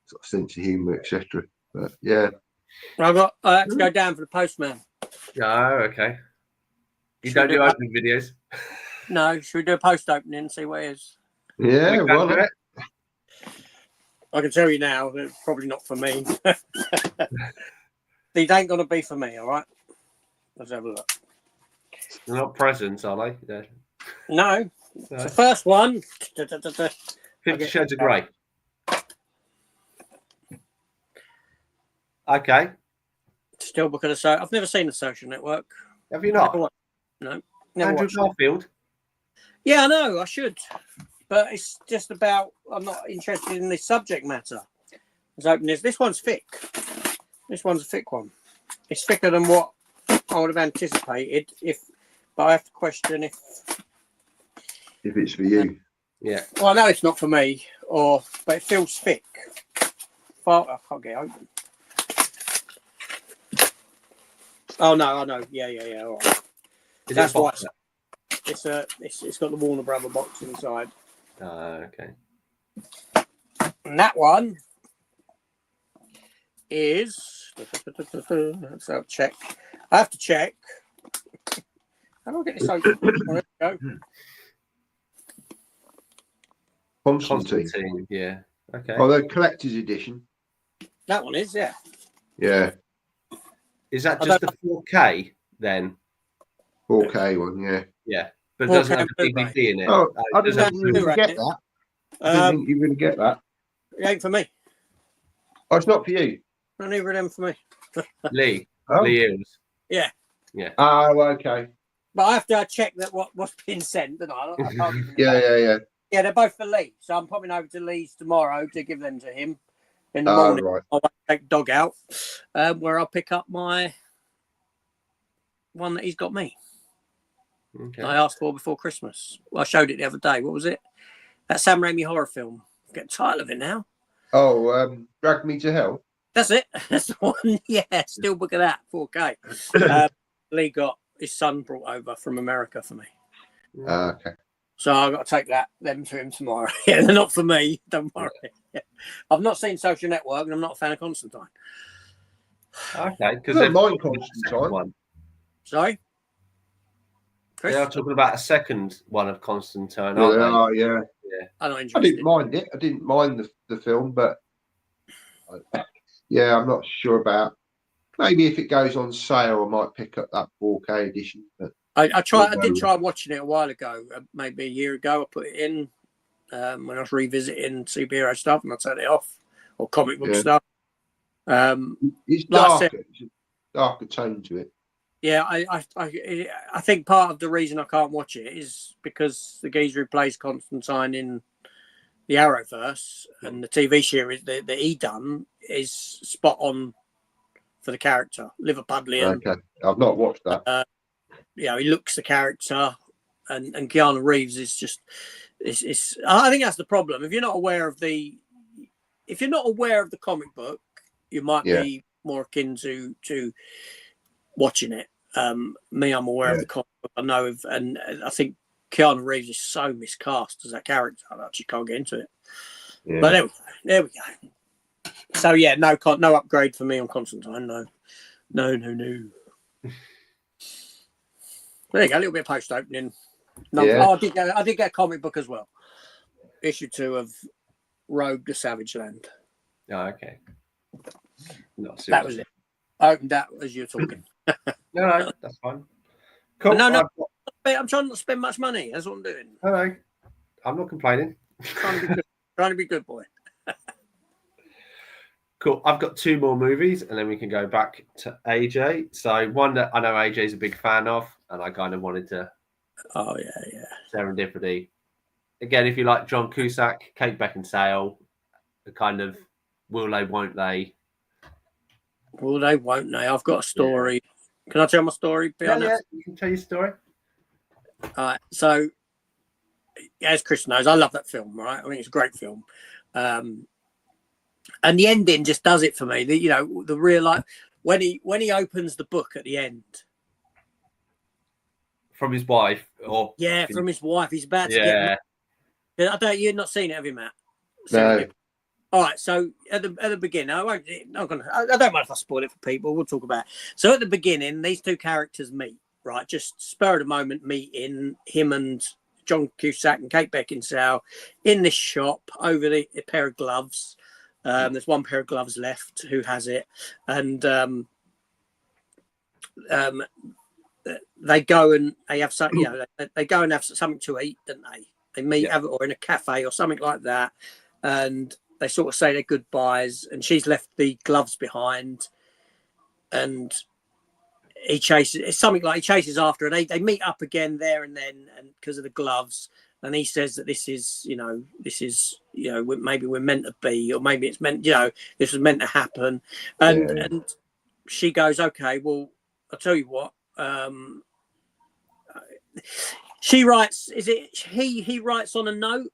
sort of sense of humour, etc. But yeah, I had to go down for the postman. Oh, okay. You don't do opening videos? No, should we do a post opening and see what it is? yeah, well, I can tell you now that it's probably not for me. These ain't gonna be for me, all right? Let's have a look. They're not presents, are they? Yeah. No. It's the first one. 50 Shades of Grey. Okay. Still booking a show. I've never seen The Social Network. Have you not? No. Andrew Garfield? Yeah, I know. I should. But it's just about, I'm not interested in this subject matter. Let's open this. This one's thick. This one's a thick one. It's thicker than what I would have anticipated. But I have to question if it's for you. Yeah. Well, I know it's not for me, but it feels thick. I can't get it open. Oh no, I know. Yeah. All right. That's why it's got the Warner Brother box inside. Okay. And that one is. Let's have a check. I have to check. How do I get this open? There we go. Constantine. Yeah. Okay. Oh, the collector's edition. That one is, yeah. Yeah. Is that just the 4K then? 4K one, yeah. Yeah. But it doesn't have a DVD in it. Oh, I doesn't didn't think you would get that. I didn't think you would get that. It ain't for me. Oh, it's not for you. Not either of them for me. Lee. Oh. Lee Eels. Yeah. Yeah. Oh, okay. But I have to check that what's been sent, don't I? I can't Yeah. Yeah, they're both for Lee. So I'm popping over to Lee's tomorrow to give them to him. In the Oh, morning, right. I'll take the dog out, where I'll pick up my one that he's got me. Okay. I asked for before Christmas. Well, I showed it the other day. What was it? That Sam Raimi horror film. I'm getting tired of it now. Oh, Drag Me to Hell. That's it. That's the one. Yeah, still booking that 4K. Lee got his son brought over from America for me. Okay. So I've got to take them to him tomorrow. Yeah, they're not for me. Don't worry. Yeah. I've not seen Social Network, and I'm not a fan of Constantine. Okay, because I they're don't mind Constantine. one. Sorry, Chris? They are talking about a second one of Constantine, Yeah, aren't they they? are, yeah. I'm not I interested. didn't mind it. I didn't mind the film, but yeah, I'm not sure about. Maybe if it goes on sale, I might pick up that 4K edition. But I did try watching it a while ago, maybe a year ago. I put it in when I was revisiting superhero stuff, and I turned it off, or comic book stuff. It's like darker. It's a darker tone to it. Yeah, I think part of the reason I can't watch it is because the geezer who plays Constantine in the Arrowverse and the TV series that he done is spot on for the character, Liverpudlian. Okay, I've not watched that. He looks the character, and Keanu Reeves is just. It's. I think that's the problem. If you're not aware of the comic book, you might be more akin to watching it. Me, I'm aware of the comic book. I know of, and I think Keanu Reeves is so miscast as that character. I actually can't get into it. Yeah. But there we go. So yeah, no upgrade for me on Constantine. No. There you go, a little bit of post opening. Oh, I did get a comic book as well. Issue 2 of Rogue the Savage Land. Oh, okay. Not seriously. That was it. I opened that as you're talking. No, that's fine. Cool. No, I'm trying not to spend much money. That's what I'm doing. No, I'm not complaining. Trying to be good. Trying to be good boy. Cool. I've got 2 more movies, and then we can go back to AJ. So one that I know AJ's a big fan of, and I kind of wanted to. Oh yeah. Serendipity. Again, if you like John Cusack, Kate Beckinsale, the kind of will they, won't they? Will they, won't they? I've got a story. Yeah. Can I tell my story? Yeah, you can tell your story. All right. So, as Chris knows, I love that film, right? I mean, it's a great film. And the ending just does it for me. The real life, when he opens the book at the end. From his wife? From his wife. He's about to get married. You've not seen it, have you, Matt? No. All right, so at the beginning, I don't mind if I spoil it for people. We'll talk about it. So at the beginning, these 2 characters meet, right? Just spur of the moment meeting, him and John Cusack and Kate Beckinsale in this shop over a pair of gloves. There's 1 pair of gloves left. Who has it? And they go and they have some, they go and have something to eat, don't they? They meet or in a cafe or something like that, and they sort of say their goodbyes, and she's left the gloves behind, and he chases. It's something like he chases after her. They meet up again there and then, and because of the gloves, and he says that this is maybe we're meant to be, or maybe it's meant, this was meant to happen, and she goes, okay, well, I'll tell you what. She writes. Is it he writes on a note?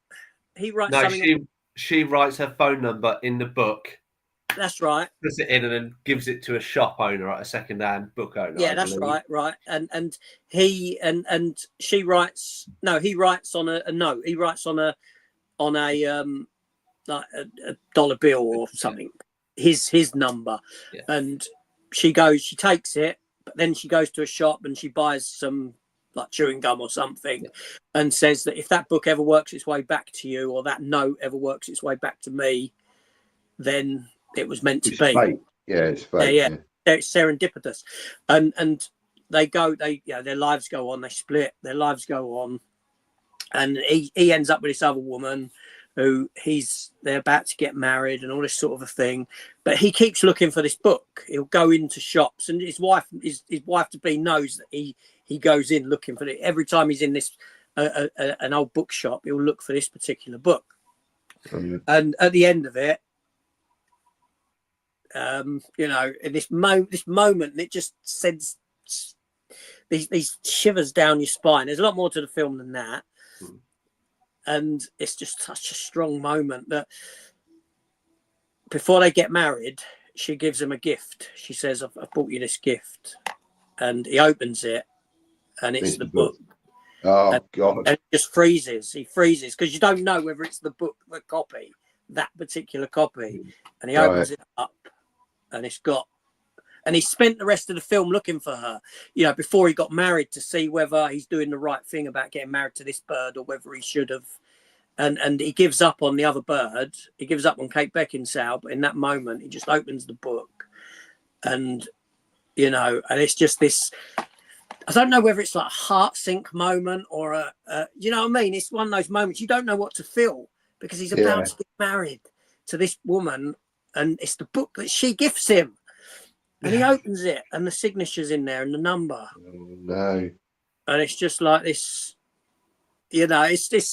He writes something. She writes her phone number in the book. That's right. Puts it in and then gives it to a shop owner, a second-hand book owner. Yeah, that's right. And he and she writes. No, he writes on a note. He writes on a like a dollar bill or something. His number, and she takes it, but then she goes to a shop and she buys some like chewing gum or something, and says that if that book ever works its way back to you, or that note ever works its way back to me, then it was meant to be. Fate. Yeah, it's fate. Yeah. It's serendipitous, and they go. Their lives go on. They split. Their lives go on, and he ends up with this other woman who they're about to get married and all this sort of a thing, but he keeps looking for this book. He'll go into shops, and his wife to be knows that he goes in looking for it. Every time he's in this an old bookshop, he'll look for this particular book. And at the end of it, in this moment, it just sends these shivers down your spine. There's a lot more to the film than that. And it's just such a strong moment that before they get married, she gives him a gift. She says, I've bought you this gift. And he opens it, and it's the book. Oh, God. And it just freezes. He freezes because you don't know whether it's the book, the copy, that particular copy. And he opens it up, and it's got... And he spent the rest of the film looking for her, before he got married, to see whether he's doing the right thing about getting married to this bird or whether he should have. And he gives up on the other bird. He gives up on Kate Beckinsale. But in that moment, he just opens the book. And, and it's just this... I don't know whether it's like a heart sink moment or you know what I mean? It's one of those moments you don't know what to feel because he's about to get married to this woman, and it's the book that she gifts him. And he opens it, and the signature's in there, and the number. Oh, no! And it's just like this, it's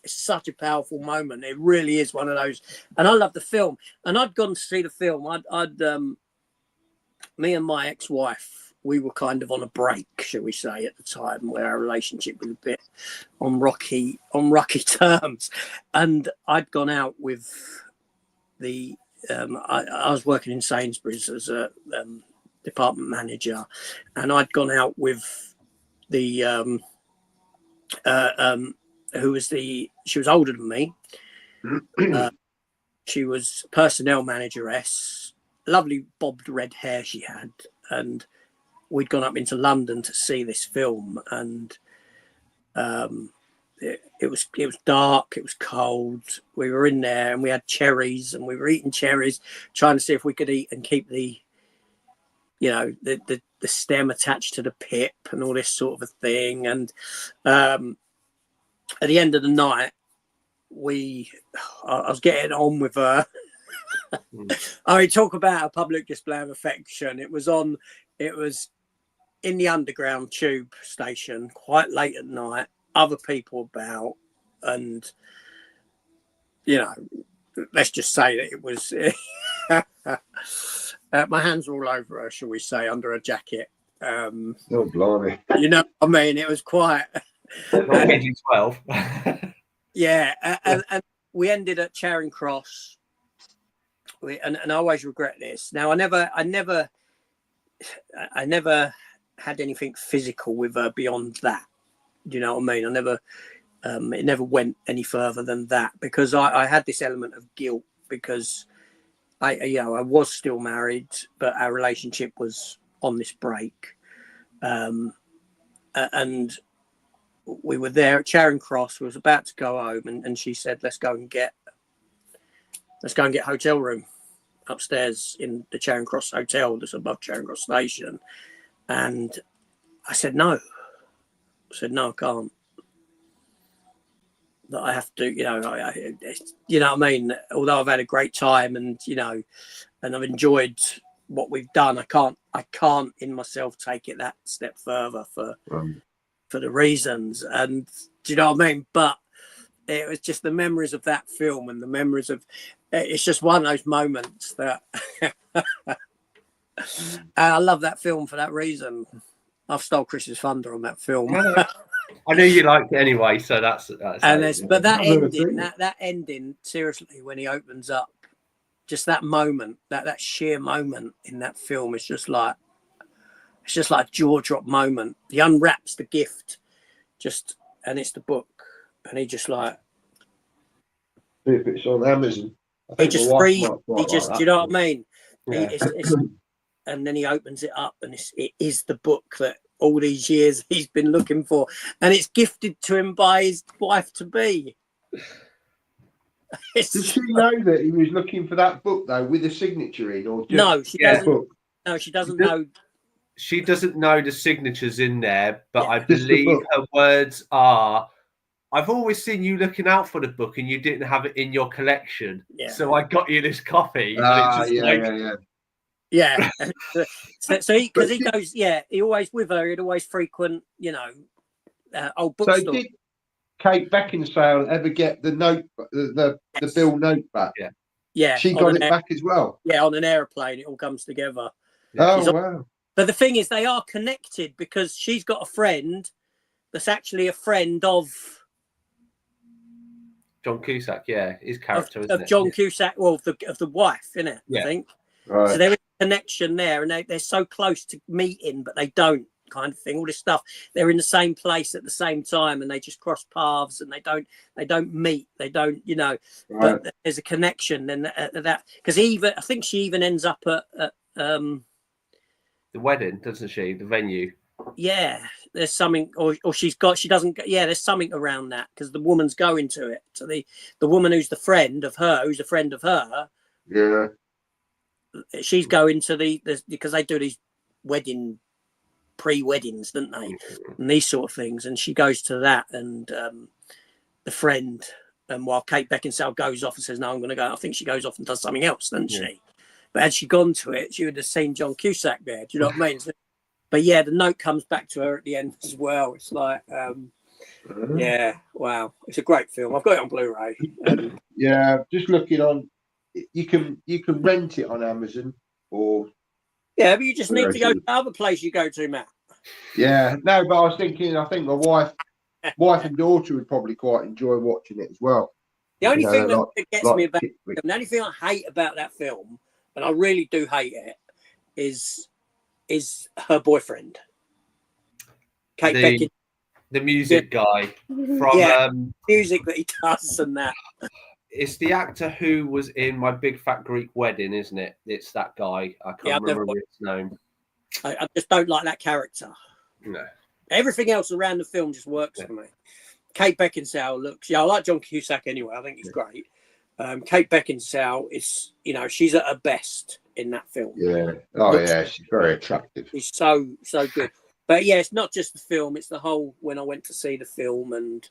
such a powerful moment. It really is one of those. And I love the film. And I'd gone to see the film. Me and my ex-wife, we were kind of on a break, shall we say, at the time, where our relationship was a bit on rocky terms. And I'd gone out with the. I was working in Sainsbury's as a department manager, and I'd gone out with the she was older than me. She was personnel manageress, lovely bobbed red hair she had, and we'd gone up into London to see this film, and it was dark, it was cold. We were in there and we had cherries and we were eating cherries, trying to see if we could eat and keep the stem attached to the pip and all this sort of a thing. And at the end of the night, I was getting on with her. I mean, talk about a public display of affection. It was in the underground tube station, quite late at night, other people about, and let's just say that it was my hands were all over her, shall we say, under a jacket. Oh, blimey. I mean, it was quite PG-12. yeah, and we ended at Charing Cross. And I always regret this. Now, I never had anything physical with her beyond that. Do you know what I mean? I never, it never went any further than that, because I had this element of guilt, because I was still married, but our relationship was on this break. And we were there at Charing Cross. We was about to go home, and she said, let's go and get hotel room upstairs in the Charing Cross Hotel that's above Charing Cross Station. And I said, no. I can't. That I have to, you know what I mean? Although I've had a great time and I've enjoyed what we've done, I can't in myself take it that step further for the reasons. And do you know what I mean? But it was just the memories of that film and the memories of, it's just one of those moments that I love that film for that reason. I've stole Chris's thunder on that film. I knew you liked it anyway, so that's and but that ending, seriously, when he opens up, just that moment, that sheer moment in that film is just like, it's just like a jaw drop moment. He unwraps the gift, and it's the book, and he just like, if it's on Amazon, he just free. He just, like do you know what I mean? Yeah. And then he opens it up, and it is the book that all these years he's been looking for, and it's gifted to him by his wife to be. Does she know that he was looking for that book though, with a signature in, or just no? She doesn't. Book? No, she doesn't know. She doesn't know the signatures in there, but Yeah. I believe her words are, I've always seen you looking out for the book and you didn't have it in your collection. Yeah. So I got you this copy. Yeah. So he goes, he always with her, he'd always frequent, old bookstore. So did Kate Beckinsale ever get the note, the Bill note back? Yeah. She got it back as well. Yeah, on an aeroplane, it all comes together. Oh, wow. But the thing is, they are connected, because she's got a friend that's actually a friend of John Cusack, his character, isn't of it? John Cusack, well, of the wife, isn't it? Yeah. I think. Right. So there is a connection there, and they're so close to meeting, but they don't, kind of thing. All this stuff. They're in the same place at the same time, and they just cross paths, and they don't meet. They don't, Right. But there's a connection, and that, because I think she even ends up at the wedding, doesn't she? The venue. Yeah, there's something, or she doesn't. Yeah, there's something around that, because the woman's going to it. So the woman who's a friend of her, Yeah. she's going to because they do these pre-weddings, don't they, and these sort of things, and she goes to that, and the friend, and while Kate Beckinsale goes off and says, no, I'm going to go, I think she goes off and does something else, doesn't she? But had she gone to it, she would have seen John Cusack there. Do you know what I mean? But yeah, the note comes back to her at the end as well. It's like, yeah, wow, it's a great film. I've got it on Blu-ray. Yeah, just looking on. You can rent it on Amazon, or but you just need to go to the other place you go to, Matt. Yeah, no, but I was thinking, I think my wife and daughter would probably quite enjoy watching it as well. The only thing that gets me about the only thing I hate about that film, and I really do hate it, is her boyfriend, Kate Beckinsale. The music guy from music that he does, and that. It's the actor who was in My Big Fat Greek Wedding, isn't it? It's that guy. I can't remember his name. I just don't like that character. No. Everything else around the film just works for me. Kate Beckinsale looks. Yeah, I like John Cusack anyway. I think he's great. Kate Beckinsale is, she's at her best in that film. Yeah. Oh, yeah. She's very attractive. She's so good. But yeah, it's not just the film; it's the whole. When I went to see the film, and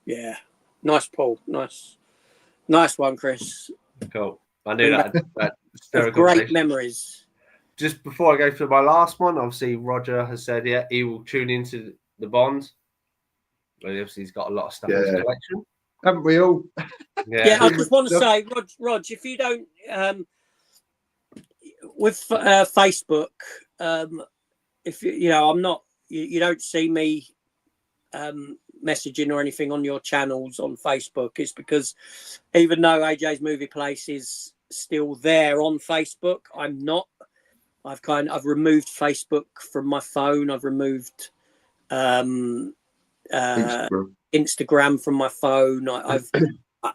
yeah, nice, Paul. Nice one, Chris. Cool. I knew that great memories. Just before I go through my last one, obviously Roger has said, he will tune into the Bond. Well, obviously, he's got a lot of stuff in his collection. Haven't we all? Yeah, I just want to say, Rog, if you don't, with Facebook, if I'm not, you don't see me messaging or anything on your channels on Facebook, it's because even though AJ's Movie Place is still there on Facebook, I'm not. I've removed Facebook from my phone. I've removed Instagram from my phone.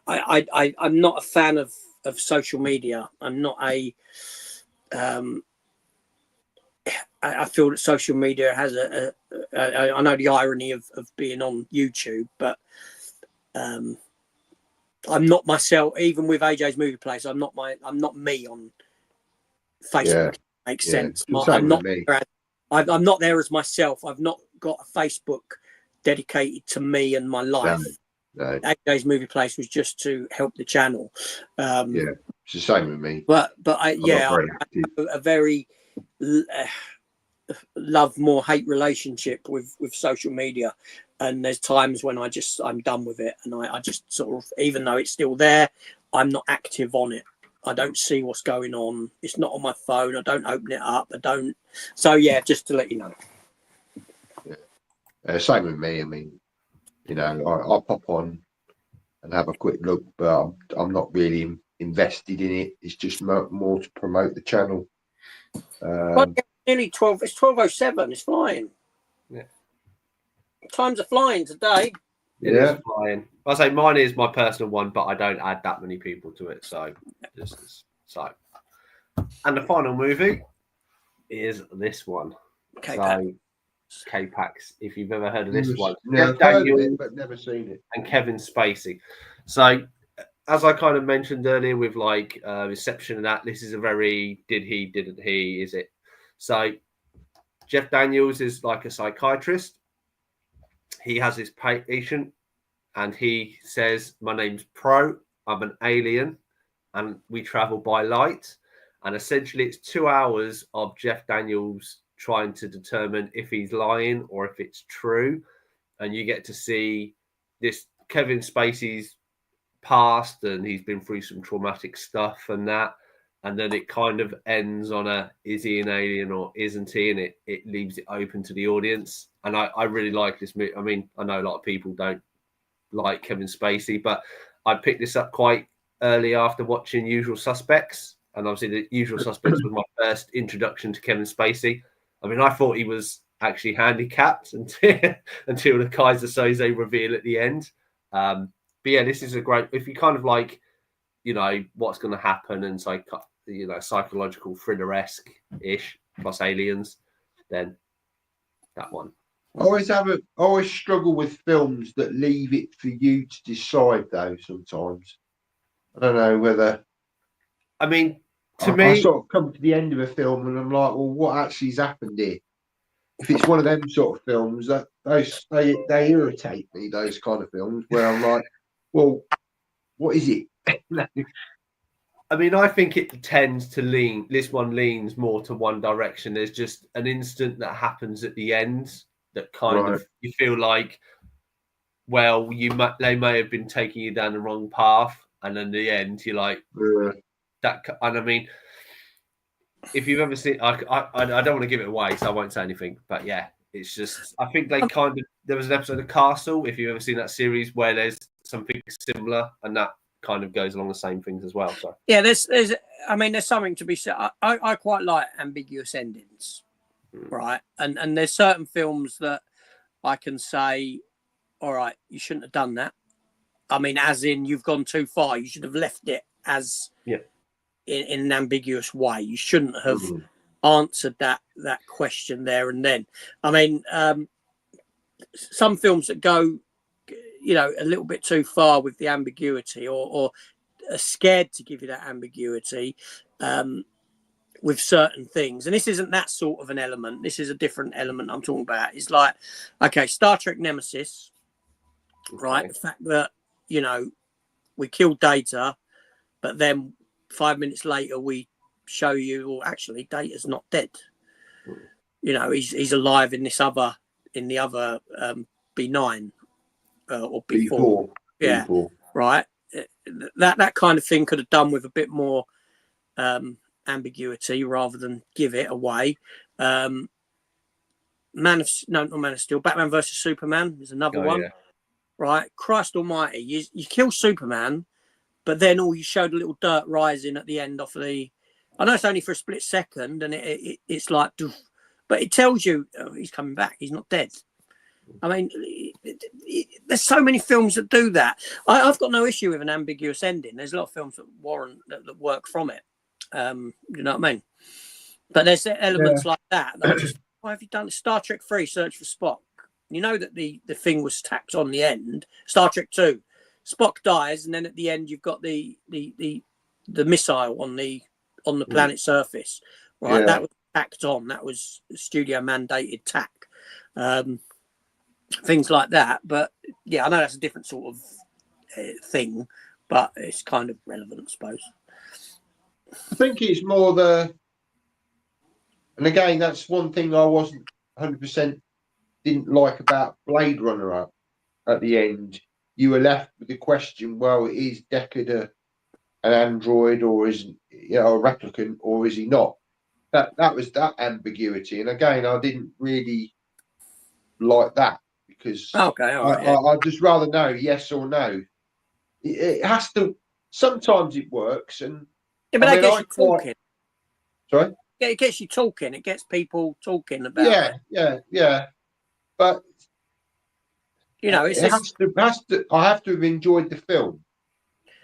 I'm not a fan of social media. I'm not a. I feel that social media has I know the irony of being on YouTube, but I'm not myself. Even with AJ's Movie Place, I'm not me on Facebook. Makes sense. I'm not there as myself. I've not got a Facebook dedicated to me and my life. No. AJ's Movie Place was just to help the channel. It's the same with me. But I have a very love more hate relationship with social media, and there's times when I'm done with it, and I just sort of, even though it's still there, I'm not active on it. I don't see what's going on. It's not on my phone. I don't open it up. I don't. So yeah, just to let you know. Same with me. I mean, I pop on and have a quick look, but I'm not really invested in it. It's just more to promote the channel. Nearly 12. It's 12:07. It's flying. Yeah. Times are flying today. It is flying. I say mine is my personal one, but I don't add that many people to it. So, and the final movie is this one. K-Pax. If you've ever heard of this one, I've heard of it, but never seen it. And Kevin Spacey. So, as I kind of mentioned earlier, with like reception and that, this is a very did he, didn't he? Is it? So, Jeff Daniels is like a psychiatrist. He has his patient, and he says, "My name's Pro. I'm an alien, and we travel by light." And essentially, it's 2 hours of Jeff Daniels trying to determine if he's lying or if it's true. And you get to see this Kevin Spacey's past, and he's been through some traumatic stuff and that. And then it kind of ends on is he an alien or isn't he? And it leaves it open to the audience. And I really like this movie. I mean, I know a lot of people don't like Kevin Spacey, but I picked this up quite early after watching Usual Suspects. And obviously, The Usual Suspects was my first introduction to Kevin Spacey. I mean, I thought he was actually handicapped until the Kaiser Soze reveal at the end. But yeah, this is a great, if you kind of like, what's going to happen, and psychological thriller-esque-ish plus aliens, then that one. I always struggle with films that leave it for you to decide, though. Sometimes I don't know whether. I mean, I sort of come to the end of a film and I'm like, well, what actually has happened here? If it's one of them sort of films, that they irritate me. Those kind of films where I'm like, well, what is it? I mean, I think it tends to lean. This one leans more to one direction. There's just an instant that happens at the end that kind of you feel like, well, they may have been taking you down the wrong path, and in the end, you're like that. And I mean, if you've ever seen, I don't want to give it away, so I won't say anything. But yeah, it's just I think they there was an episode of Castle. If you've ever seen that series, where there's something similar, and that kind of goes along the same things as well. So yeah, there's something to be said. I quite like ambiguous endings, right? And there's certain films that I can say, all right, you shouldn't have done that. I mean, as in you've gone too far. You should have left it as in an ambiguous way. You shouldn't have answered that question there and then. I mean, some films that go, you know, a little bit too far with the ambiguity, or are scared to give you that ambiguity with certain things. And this isn't that sort of an element. This is a different element I'm talking about. It's like, okay, Star Trek Nemesis, right? The fact that, you know, we killed Data, but then 5 minutes later we show you, well, actually, Data's not dead. You know, he's alive in the other B9 or B4. Yeah, B4. Right. That kind of thing could have done with a bit more ambiguity rather than give it away. Not Man of Steel. Batman versus Superman is another one. Yeah. Right. Christ Almighty, you kill Superman, but then you showed a little dirt rising at the end off the. I know it's only for a split second, and it's like, but it tells you he's coming back. He's not dead. I mean, there's so many films that do that. I've got no issue with an ambiguous ending. There's a lot of films that warrant that work from it. You know what I mean? But there's elements like that. Why have you done Star Trek 3, Search for Spock? You know that the thing was tacked on the end. Star Trek 2, Spock dies, and then at the end you've got the missile on the planet's surface. Right, that was tacked on. That was studio mandated tack. Things like that. But yeah, I know that's a different sort of thing, but it's kind of relevant, I suppose. I think it's more and again, that's one thing I wasn't 100% didn't like about Blade Runner at the end. You were left with the question, well, is Deckard an android, or is a replicant, or is he not? That was that ambiguity. And again, I didn't really like that, because I'd just rather know yes or no. It has to. Sometimes it works, and but that gets you talking. Sorry. Yeah, it gets you talking. It gets people talking about. Yeah. But you know, it has to. I have to have enjoyed the film,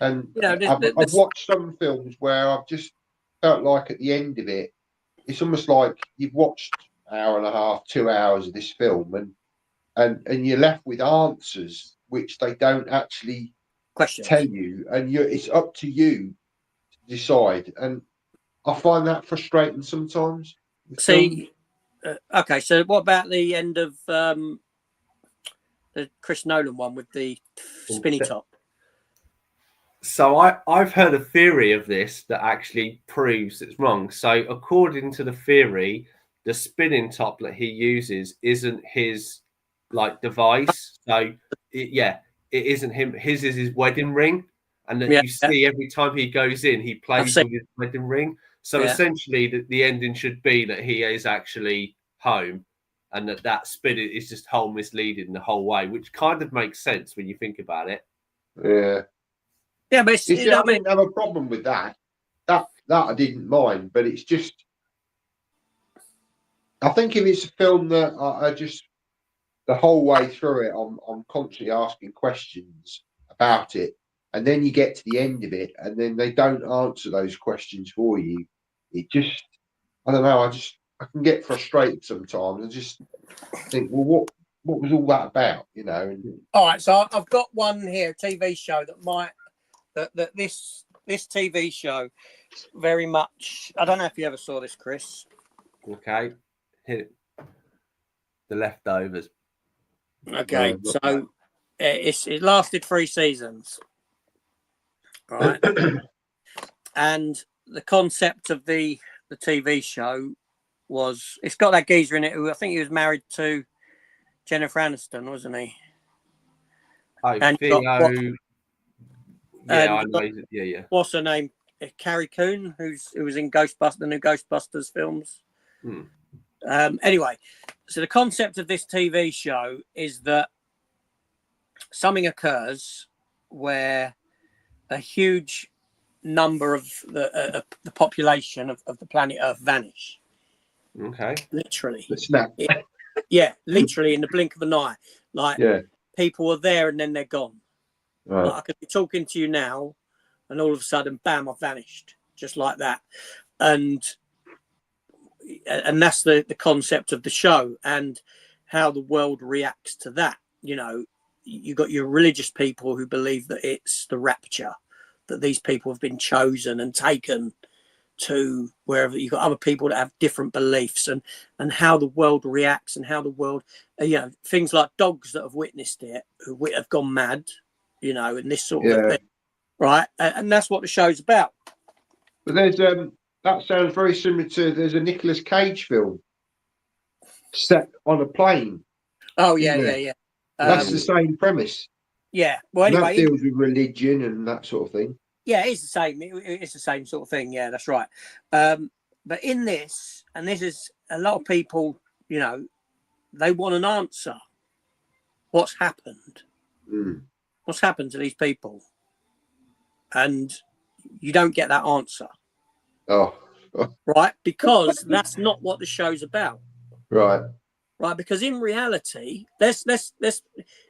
and I've watched some films where I've just felt like at the end of it, it's almost like you've watched an hour and a half, 2 hours of this film, and you're left with answers which they don't actually tell you, and it's up to you to decide. And I find that frustrating sometimes. See, okay, so what about the end of the Chris Nolan one with the spinny top? So I've heard a theory of this that actually proves it's wrong. So according to the theory, the spinning top that he uses isn't his device. So it isn't him. His is his wedding ring, and that you see every time he goes in, he plays with his wedding ring. So essentially, the ending should be that he is actually home, and that spin is just whole misleading the whole way, which kind of makes sense when you think about it. Yeah, but I didn't have a problem with that. That I didn't mind, but it's just, I think if it's a film that I just the whole way through it, I'm constantly asking questions about it, and then you get to the end of it, and then they don't answer those questions for you. It just, I don't know. I can get frustrated sometimes. I just think, well, what was all that about? You know. All right, so I've got one here, TV show that this TV show very much. I don't know if you ever saw this, Chris. Okay, hit it. The Leftovers. Okay, so it lasted 3 seasons, right? And the concept of the TV show was, it's got that geezer in it who I think he was married to Jennifer Aniston, wasn't he? I know. Yeah. What's her name? Carrie Coon, who was in the new Ghostbusters films. Anyway, so the concept of this TV show is that something occurs where a huge number of the population of the planet Earth vanish. Okay. Literally. The snap. Literally in the blink of an eye. People are there and then they're gone. Right. I could be talking to you now, and all of a sudden, bam, I've vanished, just like that. And that's the concept of the show. And how the world reacts to that. You know, you got your religious people who believe that it's the rapture, that these people have been chosen and taken to wherever. You've got other people that have different beliefs, and how the world reacts, and how the world, you know, things like dogs that have witnessed it, who have gone mad, you know, and this sort of thing, right? And that's what the show's about. But there's that sounds very similar to, there's a Nicolas Cage film set on a plane. Oh yeah. That's the same premise. Yeah. Well, And anyway, that deals with religion and that sort of thing. yeah, it's the same. It's the same sort of thing. Yeah, that's right. But in this, and this is a lot of people, you know, they want an answer. What's happened? What's happened to these people? And you don't get that answer. Oh. Right? Because that's not what the show's about. Right. Right? Because in reality, there's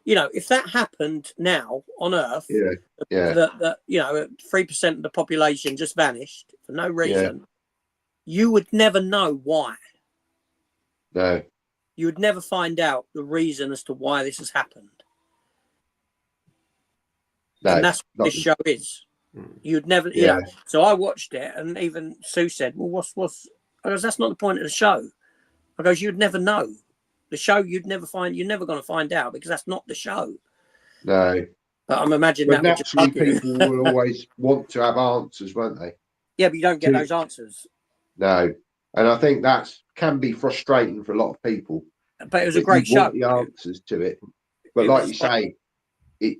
you know, if that happened now on Earth, that you know, 3% of the population just vanished for no reason, you would never know why. No. You would never find out the reason as to why this has happened. No, and that's what this show is. You'd never, you know. So I watched it, and even Sue said, "Well, what's?" I goes, "That's not the point of the show." I goes, "You'd never know. The show, you'd never find. You're never going to find out because that's not the show." No. But I'm imagining but that naturally people will always want to have answers, won't they? Yeah, but you don't get those answers. No, and I think that can be frustrating for a lot of people. But it was a great show. Want the answers to it, but like you say,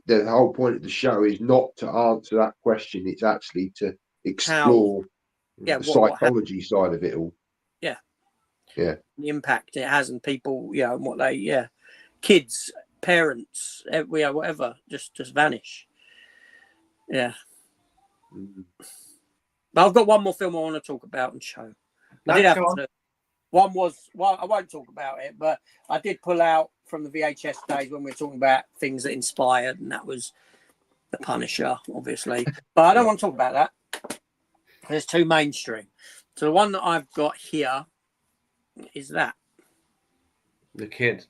the whole point of the show is not to answer that question. It's actually to explore the psychology side of it all. Yeah, yeah. The impact it has on people, you know, and what they, kids, parents, whatever, just vanish. Yeah. But I've got one more film I want to talk about and show. I did have to. One was, well, I won't talk about it, but I did pull out from the VHS days when we were talking about things that inspired, and that was The Punisher, obviously. But I don't want to talk about that. There's too mainstream. So the one that I've got here is that. The Kid.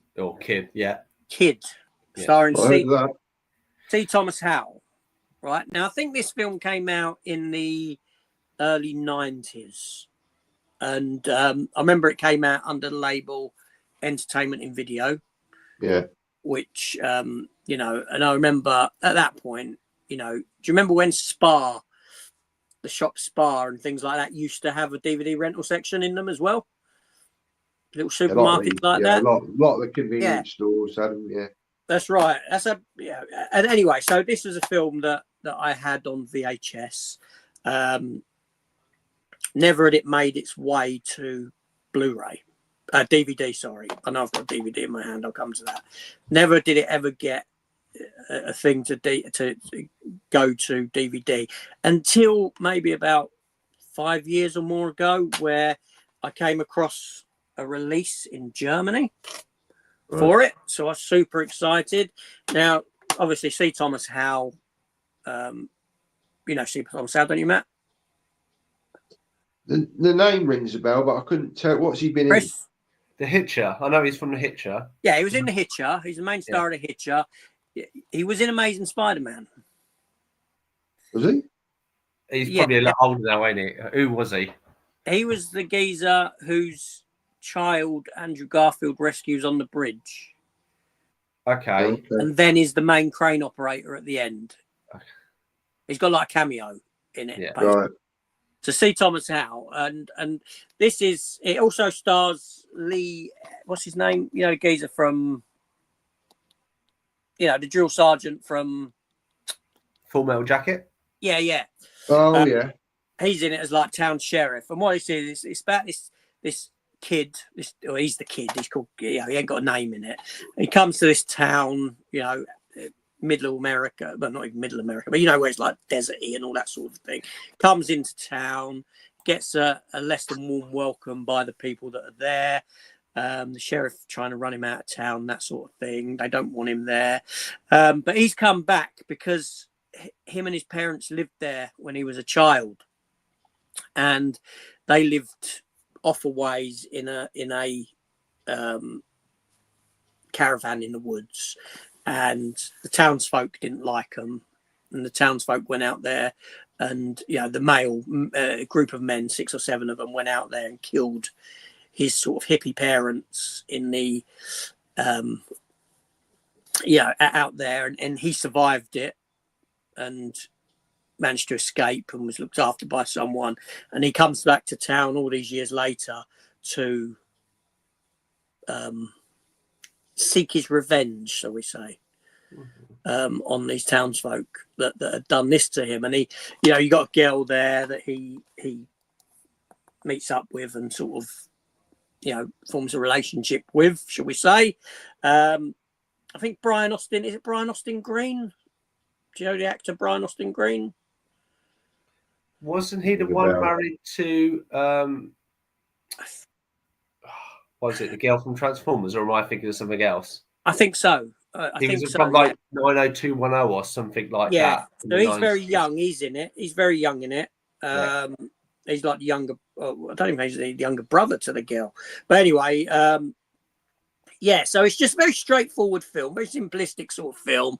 Yeah. Kid. Starring C. Thomas Howell. Right? Now, I think this film came out in the early 90s. And I remember it came out under the label Entertainment in Video. Yeah. Which, you know, and I remember at that point, you know, do you remember when Spar, the shop Spar and things like that used to have a DVD rental section in them as well? Little supermarkets like that. A lot of the convenience stores had them, yeah. That's right. And anyway, so this was a film that I had on VHS. Never had it made its way to Blu-ray. DVD, sorry. I know I've got a DVD in my hand. I'll come to that. Never did it ever get a thing to go to DVD until maybe about 5 years or more ago, where I came across a release in Germany for it. So I was super excited. Now, obviously, C. Thomas Howell, you know C. Thomas Howell, don't you, Matt? The name rings a bell, but I couldn't tell. What's he been in? The Hitcher. I know he's from The Hitcher. Yeah, he was in The Hitcher. He's the main star of The Hitcher. He was in Amazing Spider-Man. Was he? He's probably a lot older now, ain't he? Who was he? He was the geezer whose child Andrew Garfield rescues on the bridge. Okay. And then is the main crane operator at the end. Okay. He's got like a cameo in it. Yeah. Right. To see Thomas Howell, and this is, it also stars Lee, what's his name? You know, geezer from, you know, the drill sergeant from Full Metal Jacket. Yeah. Oh yeah. He's in it as like town sheriff, and what it is, it's about this kid. He's the kid. He's called. You know, he ain't got a name in it. He comes to this town, you know, middle America, but not even middle America, but you know where it's like deserty and all that sort of thing. Comes into town, gets a less than warm welcome by the people that are there. The sheriff trying to run him out of town, that sort of thing. They don't want him there, but he's come back because him and his parents lived there when he was a child, and they lived off a ways in a caravan in the woods, and the townsfolk didn't like them, and the townsfolk went out there, and the male group of men, 6 or 7 of them, went out there and killed his sort of hippie parents in the out there, and he survived it and managed to escape and was looked after by someone, and he comes back to town all these years later to seek his revenge, shall we say, on these townsfolk that had done this to him. And you got a girl there that he meets up with and sort of forms a relationship with, shall we say. I think Brian Austin, is it Brian Austin Green? Do you know the actor Brian Austin Green? Wasn't he the one married to was it the girl from Transformers, or am I thinking of something else? I think so. He was from like 90210 or something like that. So he's very young. He's in it. He's very young in it. He's like the younger. I don't even know if he's the younger brother to the girl. But anyway, so it's just a very straightforward film, very simplistic sort of film.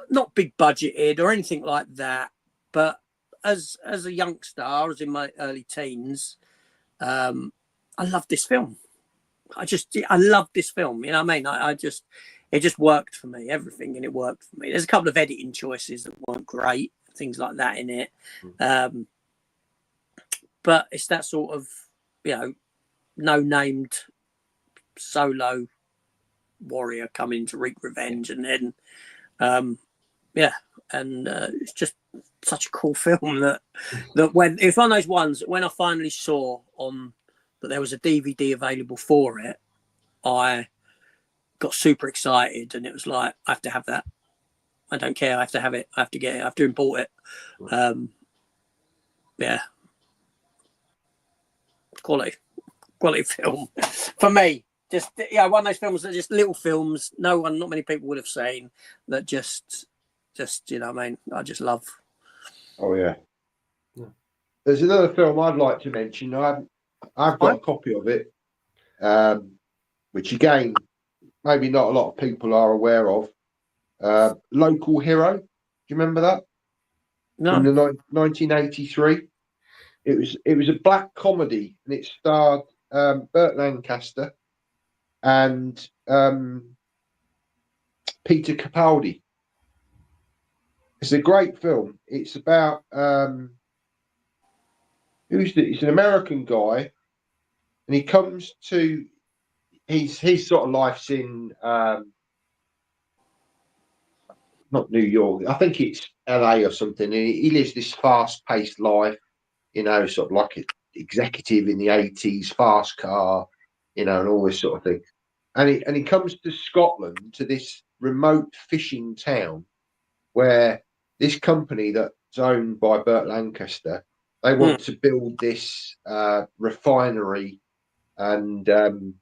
Not big budgeted or anything like that. But as a youngster, I was in my early teens. I love this film. I love this film. You know what I mean? It just worked for me. Everything in it worked for me. There's a couple of editing choices that weren't great, things like that in it. But it's that sort of, no-named solo warrior coming to wreak revenge, and then, it's just such a cool film that it's one of those ones that when I finally saw that there was a DVD available for it, I got super excited, and it was like, I have to have that. I don't care. I have to have it. I have to get it. I have to import it. Quality film for me. Just one of those films that just little films. Not many people would have seen that. Just what I mean. I just love. Oh yeah. There's another film I'd like to mention. I've got a copy of it, which again, maybe not a lot of people are aware of. Local Hero. Do you remember that? No. From the 1983. It was a black comedy, and it starred Burt Lancaster and Peter Capaldi. It's a great film. It's about it's an American guy, and he comes to his sort of life's in not New York. I think it's LA or something. And he lives this fast-paced life, sort of like an executive in the 80s, fast car, and all this sort of thing. And he comes to Scotland, to this remote fishing town where this company that's owned by Burt Lancaster, they want to build this refinery and turn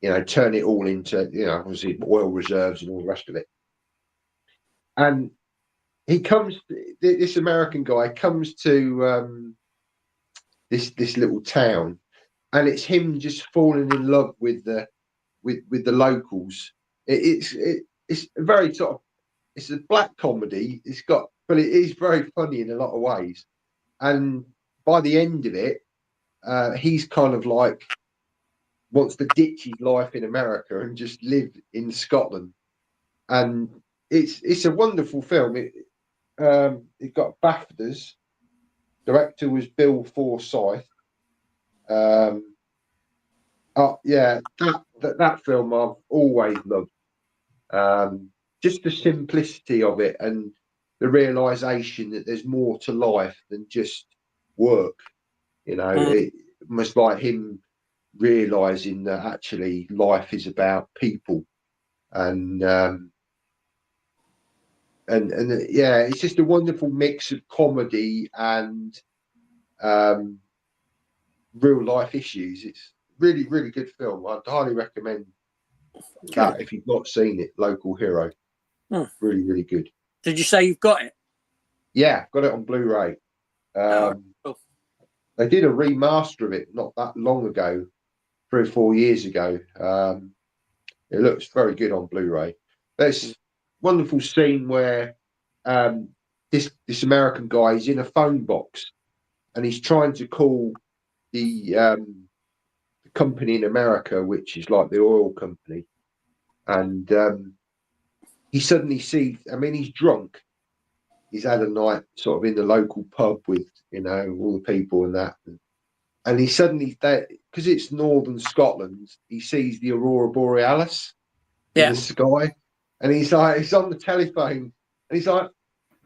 it all into obviously oil reserves and all the rest of it. And this American guy comes to this little town, and it's him just falling in love with the locals. It's a very sort of, it's a black comedy. But it is very funny in a lot of ways. And by the end of it, he's kind of like wants to ditch his life in America and just live in Scotland. And it's a wonderful film. It got BAFTAs. Director was Bill Forsyth. That film I've always loved. Just the simplicity of it and the realization that there's more to life than just work. It must like him realizing that actually life is about people, and it's just a wonderful mix of comedy and real life issues. It's really, really good film. I'd highly recommend that if you've not seen it. Local Hero. Really, really good. Did you say you've got it? Yeah, got it on Blu-ray. Cool. They did a remaster of it not that long ago, 3 or 4 years ago. It looks very good on Blu-ray. There's a wonderful scene where this American guy is in a phone box and he's trying to call the company in America, which is like the oil company, and he suddenly sees. I mean, he's drunk. He's had a night sort of in the local pub with all the people and that, and he suddenly because it's northern Scotland, he sees the aurora borealis in the sky, and he's on the telephone, and he's like,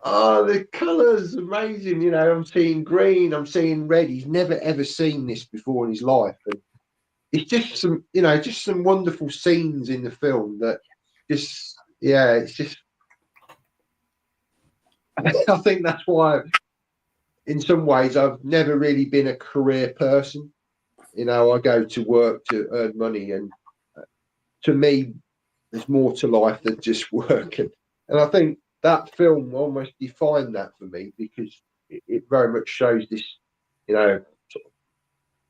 "Oh, the colours amazing! I'm seeing green, I'm seeing red." He's never ever seen this before in his life, and it's just some wonderful scenes in the film that it's just. I think that's why, in some ways, I've never really been a career person. I go to work to earn money, and to me, there's more to life than just working. And I think that film almost defined that for me, because it very much shows this, sort of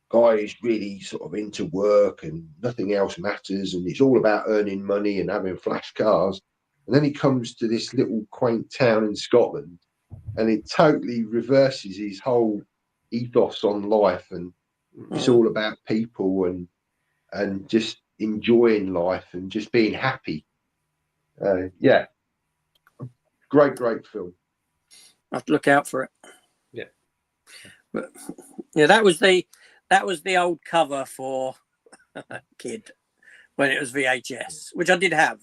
guy who's really sort of into work and nothing else matters, and it's all about earning money and having flash cars. And then he comes to this little quaint town in Scotland, and it totally reverses his whole ethos on life, and it's all about people and just enjoying life and just being happy. Great film. I have to look out for it. Yeah, but that was the old cover for Kid when it was VHS, which I did have.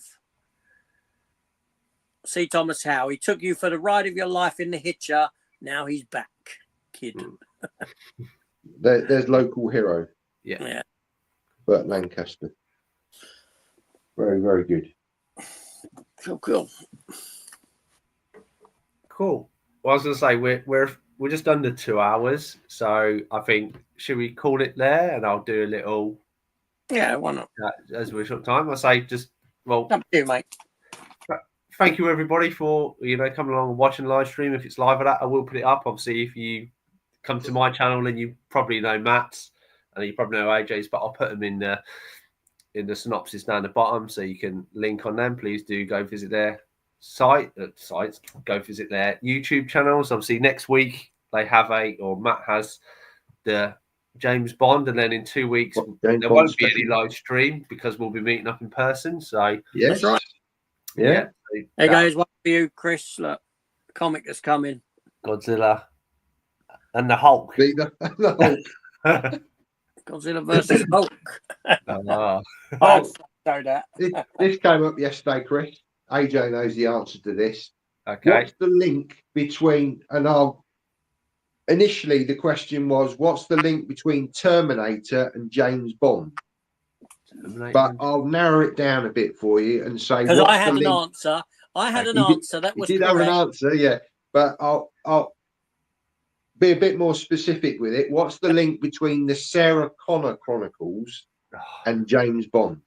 C. Thomas Howe, he took you for the ride of your life in the Hitcher. Now he's back, Kid. There's local hero. Yeah. Burt Lancaster. Very, very good. Cool. Well, I was going to say we're just under 2 hours, so I think should we call it there, and I'll do a little. Yeah, why not? As we're short time, I say up to you, mate. Thank you everybody for coming along and watching the live stream. If it's live or that, I will put it up. Obviously, if you come to my channel, and you probably know Matt's and you probably know AJ's, but I'll put them in the synopsis down the bottom, so you can link on them. Please do go visit their sites. Go visit their YouTube channels. Obviously, next week they have Matt has the James Bond, and then in 2 weeks there won't be any live stream because we'll be meeting up in person. So yes, that's right. Yeah. Hey guys, one for you, Chris. Look, the comic that's coming. Godzilla and the Hulk. The Hulk. Godzilla versus Hulk. This came up yesterday, Chris. AJ knows the answer to this. Okay. What's the link between? Initially the question was, what's the link between Terminator and James Bond? But I'll narrow it down a bit for you and say, because I had an answer. I had an answer that was correct. Have an answer, yeah. But I'll be a bit more specific with it. What's the link between the Sarah Connor Chronicles and James Bond?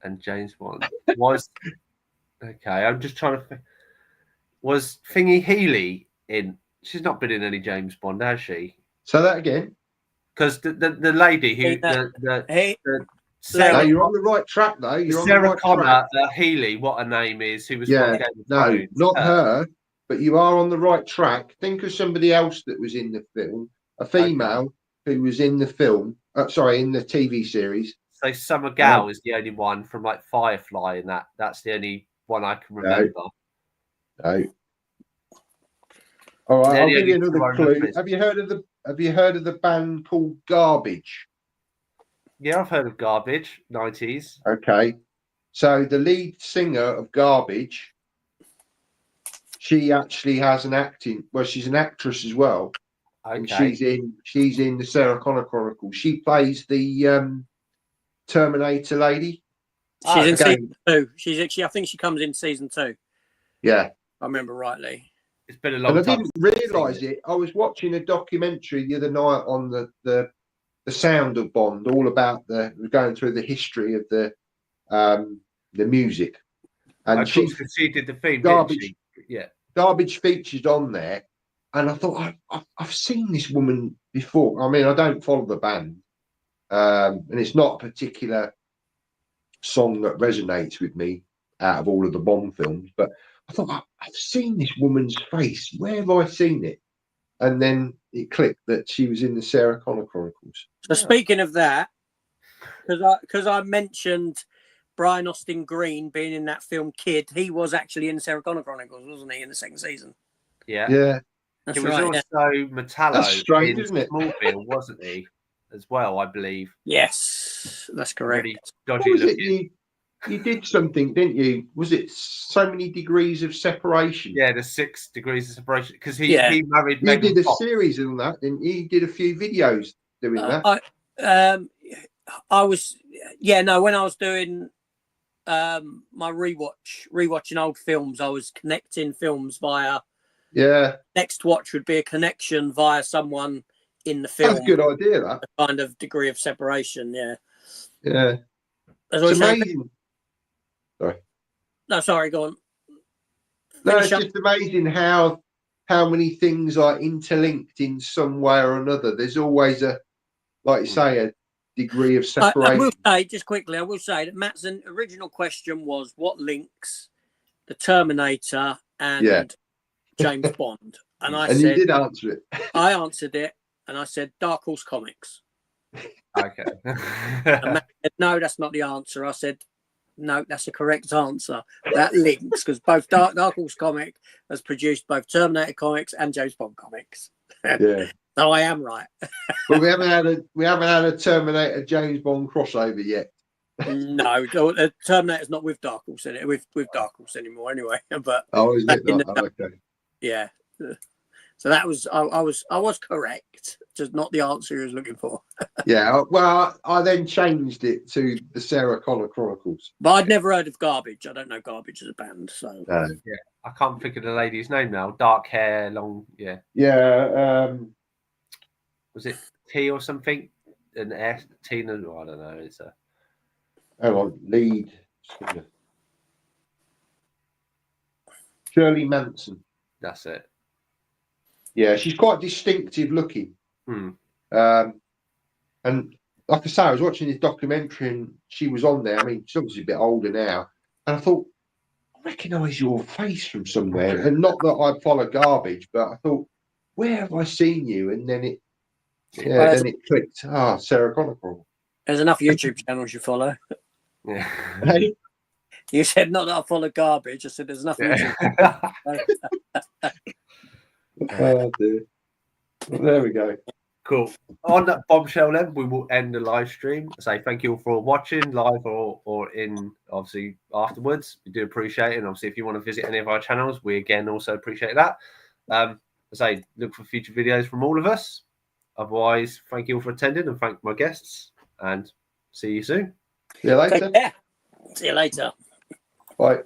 And James Bond was okay. I'm just trying to. Was Thingy Healy in? She's not been in any James Bond, has she? Say that again. Because the lady who Sarah, you're on the right track though. You're on the right track. Healy, what her name is, who was not her, but you are on the right track. Think of somebody else that was in the film, a female who was in the film. In the TV series. So Summer Gao is the only one from like Firefly, and that's the only one I can remember. No. All right, I'll give you another clue. Have you heard of the band called Garbage? Yeah, I've heard of Garbage, 90s. Okay. So the lead singer of Garbage, she actually has she's an actress as well. Okay. And she's in the Sarah Connor Chronicles. She plays the Terminator lady. She's in season 2. I think she comes in season 2. Yeah. I remember rightly. It's been a long time. And I didn't realise it. I was watching a documentary the other night on the sound of Bond, all about going through the history of the music. And she did the theme. Garbage, yeah. Garbage featured on there, and I thought I've seen this woman before. I mean, I don't follow the band, and it's not a particular song that resonates with me out of all of the Bond films, but I thought, I've seen this woman's face. Where have I seen it? And then it clicked that she was in the Sarah Connor Chronicles. So speaking of that, because I mentioned Brian Austin Green being in that film Kid, he was actually in Sarah Connor Chronicles, wasn't he, in the second season? Yeah. That's He was right. also Metallo That's strange, in isn't it? Smallville, wasn't he? As well, I believe. Yes, that's correct. Really What dodgy was it? looking. You did something, didn't you? Was it So Many Degrees of Separation? Yeah, the 6 degrees of separation. Because he married You Megan did a Fox. series on that, didn't you? You did a few videos doing that. I was, when I was doing my rewatching old films, I was connecting films via. Yeah. Next watch would be a connection via someone in the film. That's a good idea, that. A kind of degree of separation, yeah. Yeah. It's amazing. Sorry. No, sorry, go on. No, it's just amazing how many things are interlinked in some way or another. There's always like you say, a degree of separation. I will say, just quickly, that Matt's original question was what links the Terminator and James Bond? And I said, you did answer it. I answered it, and I said Dark Horse Comics. Okay. And Matt said, no, that's not the answer. I said, no, that's the correct answer. That links because both Dark Horse Comic has produced both Terminator comics and James Bond comics. Yeah. So I am right. But we haven't had a Terminator James Bond crossover yet. No, the Terminator's not with Dark Horse in it. With Dark Horse anymore, anyway. But is it not? Okay. Yeah. So that was I was correct, just not the answer he was looking for. Yeah. Well, I then changed it to the Sarah Connor Chronicles. But I'd never heard of Garbage. I don't know Garbage as a band. So yeah, I can't think of the lady's name now. Dark hair, long. Yeah. Yeah. Was it T or something? An S, Tina? I don't know. It's a. Hang on, lead singer. Shirley Manson. That's it. Yeah, she's quite distinctive looking. And like I say, I was watching this documentary and she was on there. I mean, she's obviously a bit older now. And I thought, I recognise your face from somewhere. And not that I follow Garbage, but I thought, where have I seen you? And then it clicked. Sarah Connor. There's enough YouTube channels you follow. Yeah. Hey? You said not that I follow Garbage. I said there's enough YouTube. Oh dear. Well, there we go. Cool. On that bombshell, then we will end the live stream. Say thank you all for watching live or in obviously afterwards. We do appreciate it. And obviously, if you want to visit any of our channels, we again also appreciate that. Say look for future videos from all of us. Otherwise, thank you all for attending and thank my guests. And see you soon. See you later. Take care. See you later. Bye.